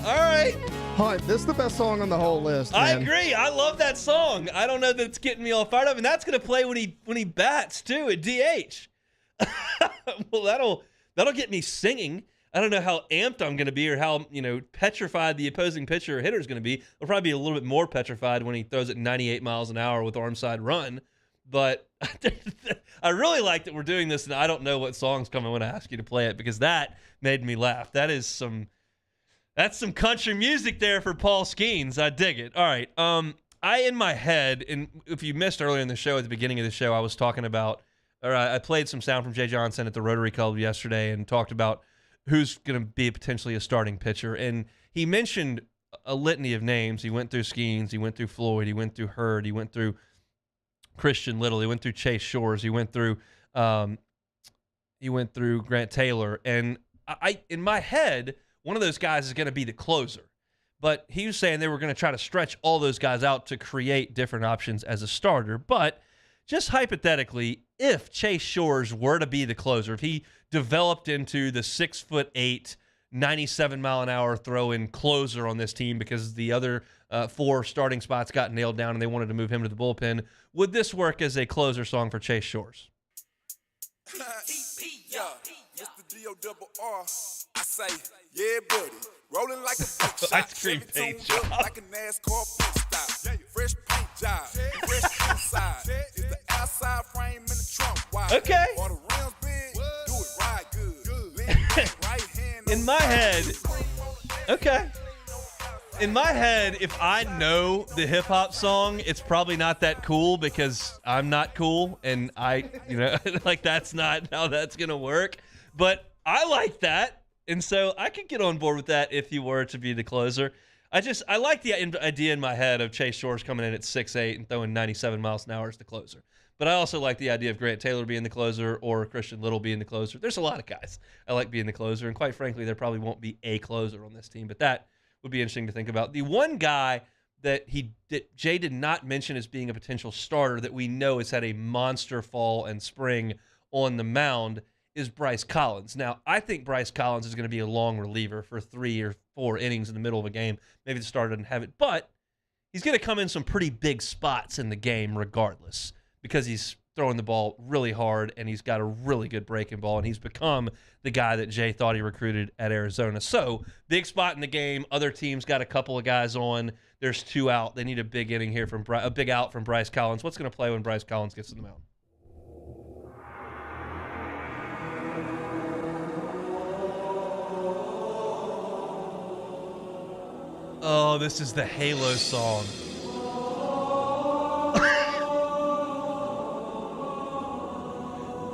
Speaker 3: All right.
Speaker 19: Hunt, this is the best song on the whole list, man.
Speaker 3: I agree. I love that song. I don't know that it's getting me all fired up, and that's going to play when he bats too at DH. Well, that'll get me singing. I don't know how amped I'm going to be or how petrified the opposing pitcher or hitter is going to be. I'll probably be a little bit more petrified when he throws it 98 miles an hour with arm side run. But I really like that we're doing this, and I don't know what song's coming when I ask you to play it because that made me laugh. That's some country music there for Paul Skeens. I dig it. All right. In my head, and if you missed earlier in the show, at the beginning of the show, I was talking about, or I played some sound from Jay Johnson at the Rotary Club yesterday and talked about who's going to be potentially a starting pitcher. And he mentioned a litany of names. He went through Skeens. He went through Floyd. He went through Hurd. He went through Christian Little. He went through Chase Shores. He went through Grant Taylor. And I in my head, one of those guys is going to be the closer. But he was saying they were going to try to stretch all those guys out to create different options as a starter. But just hypothetically, if Chase Shores were to be the closer, if he developed into the 6'8", 97-mile-an-hour throw-in closer on this team because the other 4 starting spots got nailed down and they wanted to move him to the bullpen, would this work as a closer song for Chase Shores?
Speaker 4: I say, yeah, buddy, rolling like a big shot.
Speaker 3: Ice cream paint job.
Speaker 4: Like a NASCAR pit stop. Fresh paint job. Fresh inside. Is the outside frame in the trunk wide?
Speaker 3: Okay.
Speaker 4: Or the rims big? Do it right good. Lean right hand.
Speaker 3: In my head, okay. In my head, if I know the hip hop song, it's probably not that cool because I'm not cool, and like that's not how that's gonna work. But I like that, and so I could get on board with that if you were to be the closer. I like the idea in my head of Chase Shores coming in at 6'8" and throwing 97 miles an hour as the closer. But I also like the idea of Grant Taylor being the closer or Christian Little being the closer. There's a lot of guys I like being the closer, and quite frankly, there probably won't be a closer on this team, but that would be interesting to think about. The one guy that Jay did not mention as being a potential starter that we know has had a monster fall and spring on the mound is Bryce Collins. Now, I think Bryce Collins is going to be a long reliever for 3 or 4 innings in the middle of a game. Maybe the starter doesn't have it, but he's going to come in some pretty big spots in the game regardless because he's throwing the ball really hard and he's got a really good breaking ball, and he's become the guy that Jay thought he recruited at Arizona. So, big spot in the game. Other teams got a couple of guys on. There's 2 out. They need a big inning here a big out from Bryce Collins. What's going to play when Bryce Collins gets to the mound? Oh, this is the Halo song.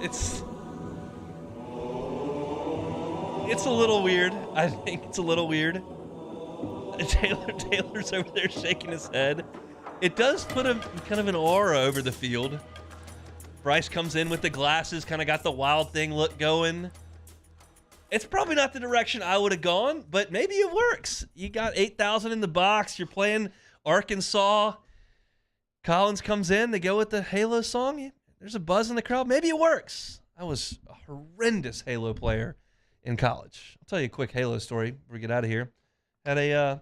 Speaker 3: It's a little weird. I think it's a little weird. Taylor's over there shaking his head. It does put a kind of an aura over the field. Bryce comes in with the glasses, kind of got the Wild Thing look going. It's probably not the direction I would have gone, but maybe it works. You got 8,000 in the box. You're playing Arkansas. Collins comes in. They go with the Halo song. There's a buzz in the crowd. Maybe it works. I was a horrendous Halo player in college. I'll tell you a quick Halo story before we get out of here. Had a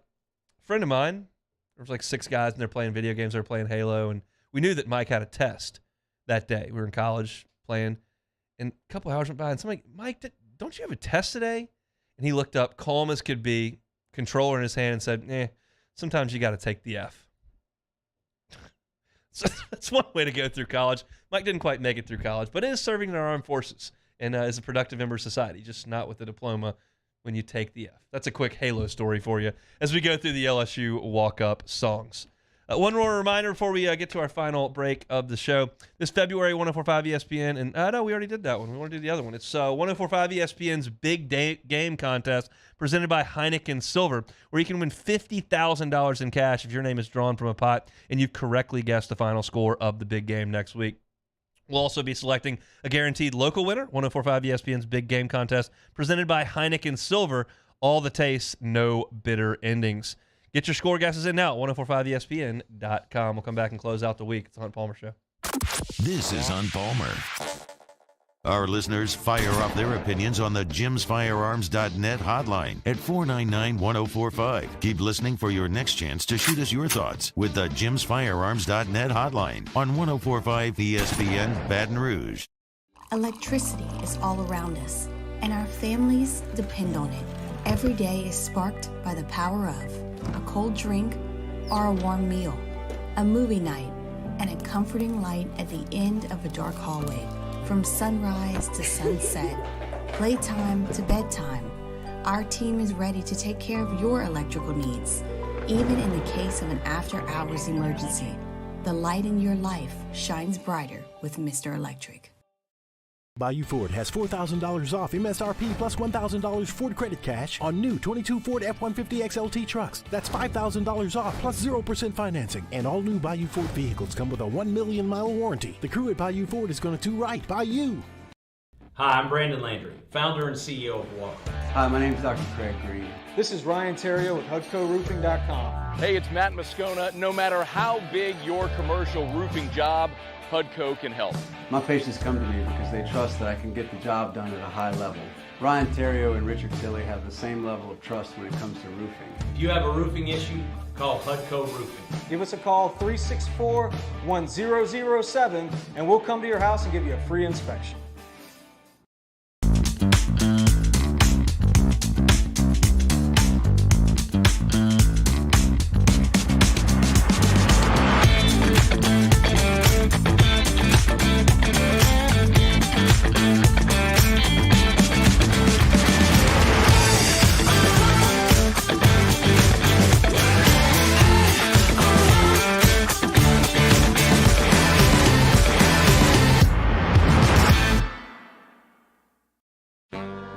Speaker 3: friend of mine, there was like 6 guys, and they're playing video games. They were playing Halo, and we knew that Mike had a test that day. We were in college playing, and a couple hours went by, and somebody, Mike, don't you have a test today? And he looked up, calm as could be, controller in his hand, and said, sometimes you got to take the F. So that's one way to go through college. Mike didn't quite make it through college, but is serving in our armed forces and is a productive member of society, just not with a diploma when you take the F. That's a quick Halo story for you as we go through the LSU walk-up songs. One more reminder before we get to our final break of the show. This February, 104.5 ESPN, and no, we already did that one. We want to do the other one. It's 104.5 ESPN's Big Game Contest presented by Heineken Silver, where you can win $50,000 in cash if your name is drawn from a pot and you've correctly guessed the final score of the big game next week. We'll also be selecting a guaranteed local winner, 104.5 ESPN's Big Game Contest presented by Heineken Silver. All the tastes, no bitter endings. Get your score guesses in now at 1045ESPN.com. We'll come back and close out the week. It's the Hunt Palmer Show.
Speaker 2: This is Hunt Palmer. Our listeners fire up their opinions on the jimsfirearms.net hotline at 499-1045. Keep listening for your next chance to shoot us your thoughts with the jimsfirearms.net hotline on 1045 ESPN Baton Rouge.
Speaker 5: Electricity is all around us, and our families depend on it. Every day is sparked by the power of a cold drink or a warm meal, a movie night, and a comforting light at the end of a dark hallway. From sunrise to sunset, playtime to bedtime, our team is ready to take care of your electrical needs. Even in the case of an after-hours emergency, the light in your life shines brighter with Mr. Electric.
Speaker 12: Bayou Ford has $4,000 off MSRP plus $1,000 Ford credit cash on new 22 Ford F-150 XLT trucks. That's $5,000 off plus 0% financing. And all new Bayou Ford vehicles come with a 1 million mile warranty. The crew at Bayou Ford is going to do right by you.
Speaker 14: Hi, I'm Brandon Landry, founder and CEO of Walker.
Speaker 15: Hi, my name is Dr. Craig Green.
Speaker 16: This is Ryan Terrio with HUDCORoofing.com.
Speaker 23: Hey, it's Matt Moscona. No matter how big your commercial roofing job, HUDCO can help.
Speaker 15: My patients come to me because they trust that I can get the job done at a high level. Ryan Terrio and Richard Tilley have the same level of trust when it comes to roofing.
Speaker 14: If you have a roofing issue, call HUDCO Roofing.
Speaker 16: Give us a call, 364-1007, and we'll come to your house and give you a free inspection.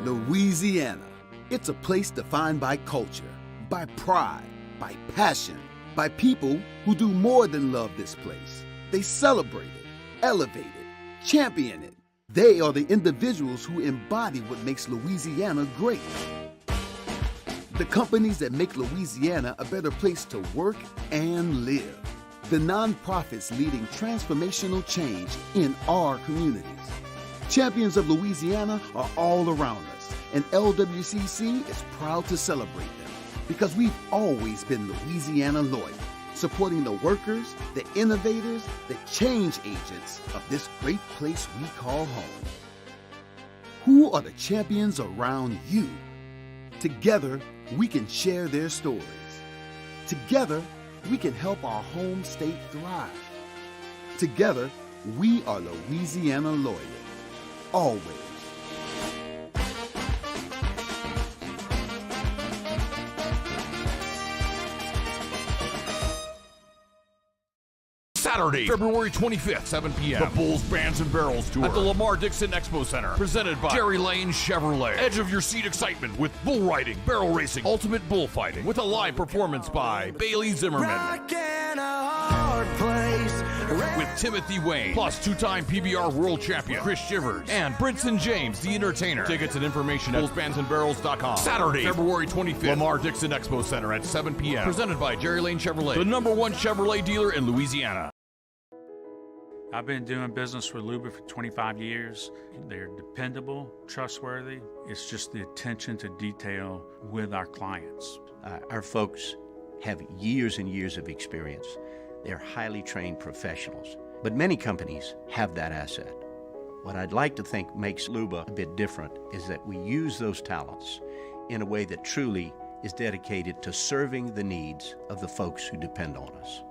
Speaker 7: Louisiana. It's a place defined by culture, by pride, by passion, by people who do more than love this place. They celebrate it, elevate it, champion it. They are the individuals who embody what makes Louisiana great. The companies that make Louisiana a better place to work and live. The nonprofits leading transformational change in our communities. Champions of Louisiana are all around us, and LWCC is proud to celebrate them because we've always been Louisiana loyal, supporting the workers, the innovators, the change agents of this great place we call home. Who are the champions around you? Together, we can share their stories. Together, we can help our home state thrive. Together, we are Louisiana loyal. Always.
Speaker 18: Saturday, February 25th, 7 p.m. The Bulls, Bands, and Barrels Tour at the Lamar Dixon Expo Center. Presented by Jerry Lane Chevrolet. Edge of your seat excitement with bull riding, barrel racing, ultimate bullfighting. With a live performance by Bailey Zimmerman. With Timothy Wayne, plus two-time PBR world champion Chris Shivers, and Brinson James, the entertainer. Tickets and information at bullsbandsandbarrels.com. Saturday, February 25th, Lamar Dixon Expo Center at 7 p.m. Presented by Jerry Lane Chevrolet, the #1 Chevrolet dealer in Louisiana.
Speaker 8: I've been doing business with Luba for 25 years. They're dependable, trustworthy. It's just the attention to detail with our clients.
Speaker 9: Our folks have years and years of experience. They're highly trained professionals. But many companies have that asset. What I'd like to think makes Luba a bit different is that we use those talents in a way that truly is dedicated to serving the needs of the folks who depend on us.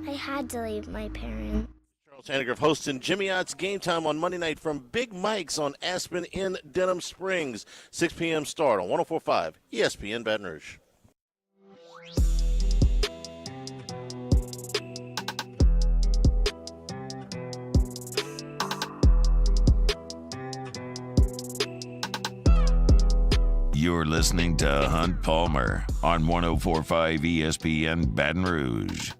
Speaker 10: I had to leave my parents.
Speaker 13: Charles Hanegraaff hosting Jimmy Ott's Game Time on Monday night from Big Mike's on Aspen in Denham Springs. 6 p.m. start on 104.5 ESPN Baton Rouge.
Speaker 2: You're listening to Hunt Palmer on 104.5 ESPN Baton Rouge.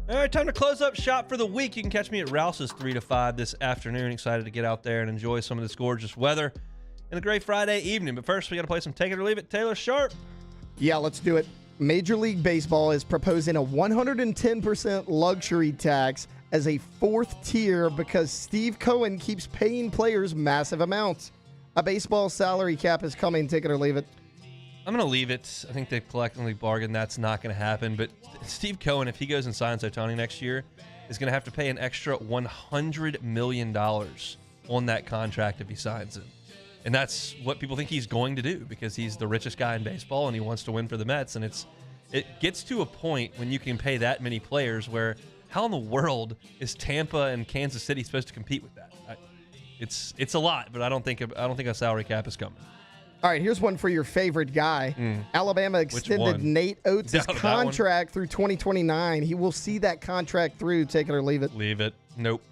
Speaker 3: All right, time to close up shop for the week. You can catch me at Rouse's 3 to 5 this afternoon. Excited to get out there and enjoy some of this gorgeous weather and a great Friday evening. But first, we got to play some Take It or Leave It. Taylor Sharp.
Speaker 19: Yeah, let's do it. Major League Baseball is proposing a 110% luxury tax as a fourth tier because Steve Cohen keeps paying players massive amounts. A baseball salary cap is coming. Take it or leave it.
Speaker 3: I'm going to leave it. I think they've collectively bargained that's not going to happen. But Steve Cohen, if he goes and signs Ohtani next year, is going to have to pay an extra $100 million on that contract if he signs it. And that's what people think he's going to do because he's the richest guy in baseball and he wants to win for the Mets. And it gets to a point when you can pay that many players where how in the world is Tampa and Kansas City supposed to compete with that? It's a lot, but I don't think a salary cap is coming.
Speaker 19: All right, here's one for your favorite guy. Alabama extended Nate Oates' contract through 2029. He will see that contract through. Take it or leave it.
Speaker 3: Leave it. Nope.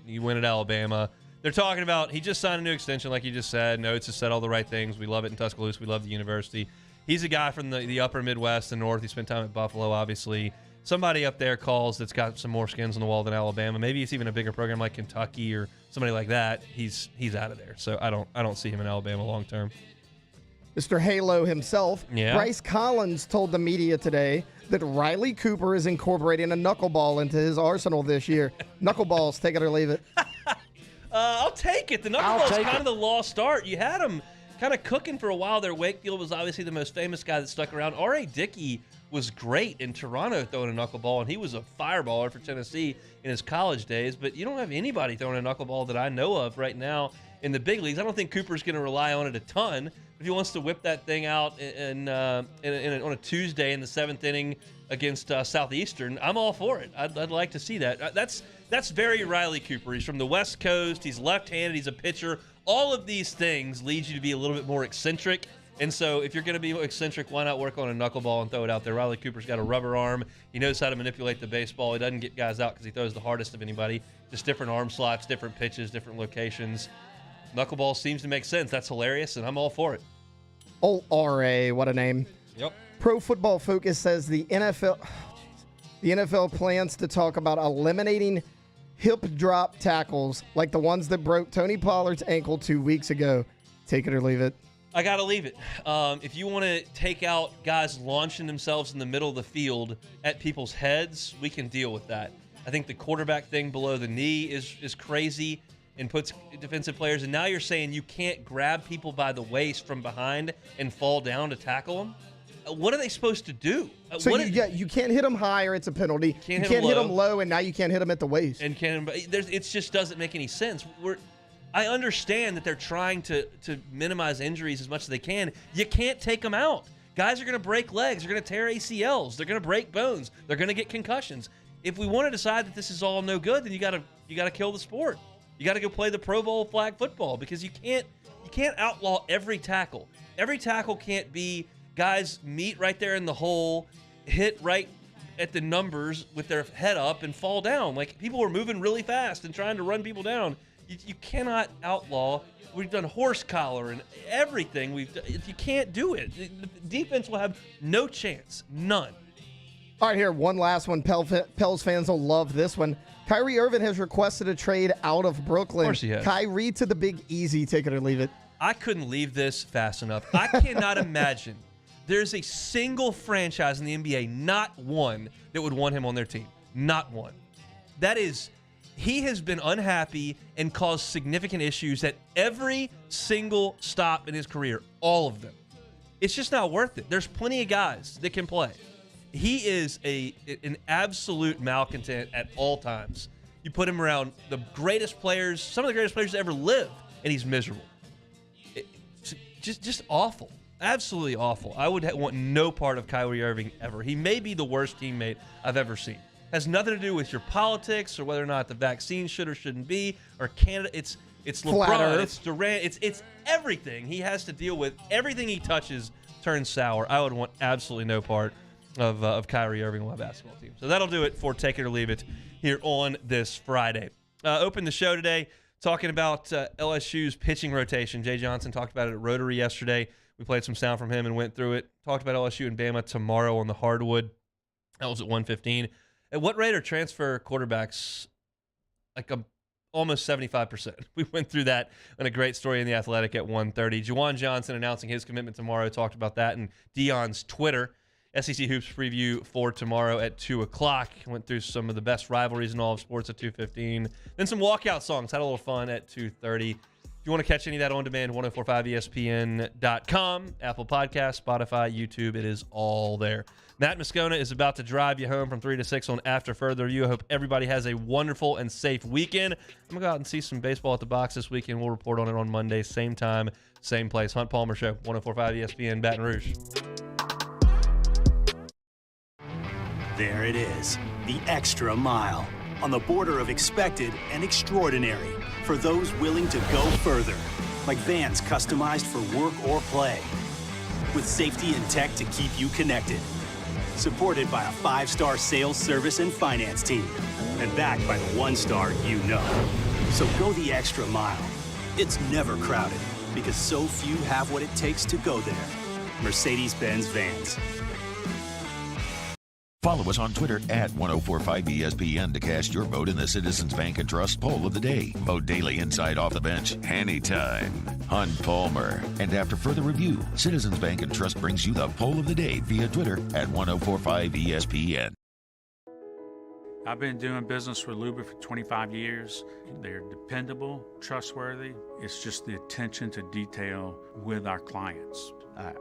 Speaker 3: You win at Alabama. They're talking about he just signed a new extension, like you just said. And Oates has said all the right things. We love it in Tuscaloosa. We love the university. He's a guy from the upper Midwest and North. He spent time at Buffalo, obviously. Somebody up there calls that's got some more skins on the wall than Alabama. Maybe it's even a bigger program like Kentucky or somebody like that. He's out of there. So I don't see him in Alabama long term.
Speaker 19: Mr. Halo himself,
Speaker 3: yeah.
Speaker 19: Bryce Collins told the media today that Riley Cooper is incorporating a knuckleball into his arsenal this year. Knuckleballs, take it or leave it.
Speaker 3: I'll take it. The knuckleball's kind of the lost art. You had him kind of cooking for a while there. Wakefield was obviously the most famous guy that stuck around. R.A. Dickey was great in Toronto throwing a knuckleball, and he was a fireballer for Tennessee in his college days. But you don't have anybody throwing a knuckleball that I know of right now in the big leagues. I don't think Cooper's going to rely on it a ton. If he wants to whip that thing out on a Tuesday in the 7th inning against Southeastern, I'm all for it. I'd like to see that. That's very Riley Cooper. He's from the West Coast. He's left-handed. He's a pitcher. All of these things lead you to be a little bit more eccentric. And so if you're going to be eccentric, why not work on a knuckleball and throw it out there? Riley Cooper's got a rubber arm. He knows how to manipulate the baseball. He doesn't get guys out because he throws the hardest of anybody. Just different arm slots, different pitches, different locations. Knuckleball seems to make sense. That's hilarious, and I'm all for it.
Speaker 19: Oh, R.A., what a name.
Speaker 3: Yep.
Speaker 19: Pro Football Focus says the NFL plans to talk about eliminating hip drop tackles like the ones that broke Tony Pollard's ankle 2 weeks ago. Take it or leave it.
Speaker 3: I got to leave it. If you want to take out guys launching themselves in the middle of the field at people's heads, we can deal with that. I think the quarterback thing below the knee is crazy and puts defensive players. And now you're saying you can't grab people by the waist from behind and fall down to tackle them? What are they supposed to do?
Speaker 19: So you can't hit them high or it's a penalty. You can't hit them low, and now you can't hit them at the waist.
Speaker 3: And it just doesn't make any sense. I understand that they're trying to minimize injuries as much as they can. You can't take them out. Guys are going to break legs. They're going to tear ACLs. They're going to break bones. They're going to get concussions. If we want to decide that this is all no good, then you got to kill the sport. You got to go play the Pro Bowl flag football because you can't outlaw every tackle. Every tackle can't be guys meet right there in the hole, hit right at the numbers with their head up and fall down. Like people were moving really fast and trying to run people down. You cannot outlaw. We've done horse collar and everything. You can't do it. The defense will have no chance. None.
Speaker 19: All right, here, one last one. Pels fans will love this one. Kyrie Irving has requested a trade out of Brooklyn.
Speaker 3: Of course he has.
Speaker 19: Kyrie to the Big Easy. Take it or leave it.
Speaker 3: I couldn't leave this fast enough. I cannot imagine there's a single franchise in the NBA, not one, that would want him on their team. Not one. He has been unhappy and caused significant issues at every single stop in his career, all of them. It's just not worth it. There's plenty of guys that can play. He is an absolute malcontent at all times. You put him around the greatest players, some of the greatest players to ever live, and he's miserable. Just awful. Absolutely awful. I would want no part of Kyrie Irving ever. He may be the worst teammate I've ever seen. Has nothing to do with your politics or whether or not the vaccine should or shouldn't be, or Canada. It's LeBron, it's Durant, it's everything he has to deal with. Everything he touches turns sour. I would want absolutely no part of Kyrie Irving on my basketball team. So that'll do it for Take It or Leave It here on this Friday. Open the show today talking about LSU's pitching rotation. Jay Johnson talked about it at Rotary yesterday. We played some sound from him and went through it. Talked about LSU and Bama tomorrow on the hardwood. That was at 1:15. At what rate are transfer quarterbacks? Almost 75%. We went through that on a great story in The Athletic at 1:30. Juwan Johnson announcing his commitment tomorrow. Talked about that in Dion's Twitter. SEC Hoops preview for tomorrow at 2 o'clock. Went through some of the best rivalries in all of sports at 2:15. Then some walkout songs. Had a little fun at 2:30. If you want to catch any of that on demand, 1045ESPN.com, Apple Podcasts, Spotify, YouTube. It is all there. Matt Moscona is about to drive you home from 3 to 6 on After Further Review. I hope everybody has a wonderful and safe weekend. I'm going to go out and see some baseball at the box this weekend. We'll report on it on Monday, same time, same place. Hunt Palmer Show, 1045 ESPN, Baton Rouge.
Speaker 6: There it is, the extra mile. On the border of expected and extraordinary for those willing to go further. Like vans customized for work or play. With safety and tech to keep you connected. Supported by a 5-star sales, service, and finance team. And backed by the 1-star you know. So go the extra mile. It's never crowded because so few have what it takes to go there. Mercedes-Benz Vans.
Speaker 2: Follow us on Twitter at 1045ESPN to cast your vote in the Citizens Bank and Trust Poll of the Day. Vote daily inside Off the Bench, anytime. Hunt Palmer. And after further review, Citizens Bank and Trust brings you the Poll of the Day via Twitter at 1045ESPN.
Speaker 8: I've been doing business with Luba for 25 years. They're dependable, trustworthy. It's just the attention to detail with our clients.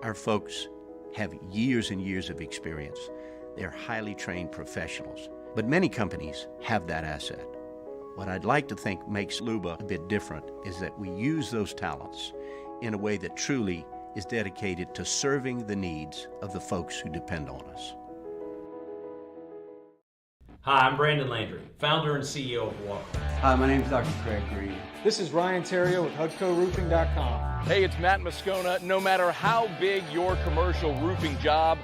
Speaker 9: Our folks have years and years of experience. They're highly trained professionals, but many companies have that asset. What I'd like to think makes Luba a bit different is that we use those talents in a way that truly is dedicated to serving the needs of the folks who depend on us.
Speaker 14: Hi, I'm Brandon Landry, founder and CEO of Walker.
Speaker 15: Hi, my name is Dr. Craig Green.
Speaker 16: This is Ryan Terrio with HUDCORoofing.com.
Speaker 23: Hey, it's Matt Moscona. No matter how big your commercial roofing job,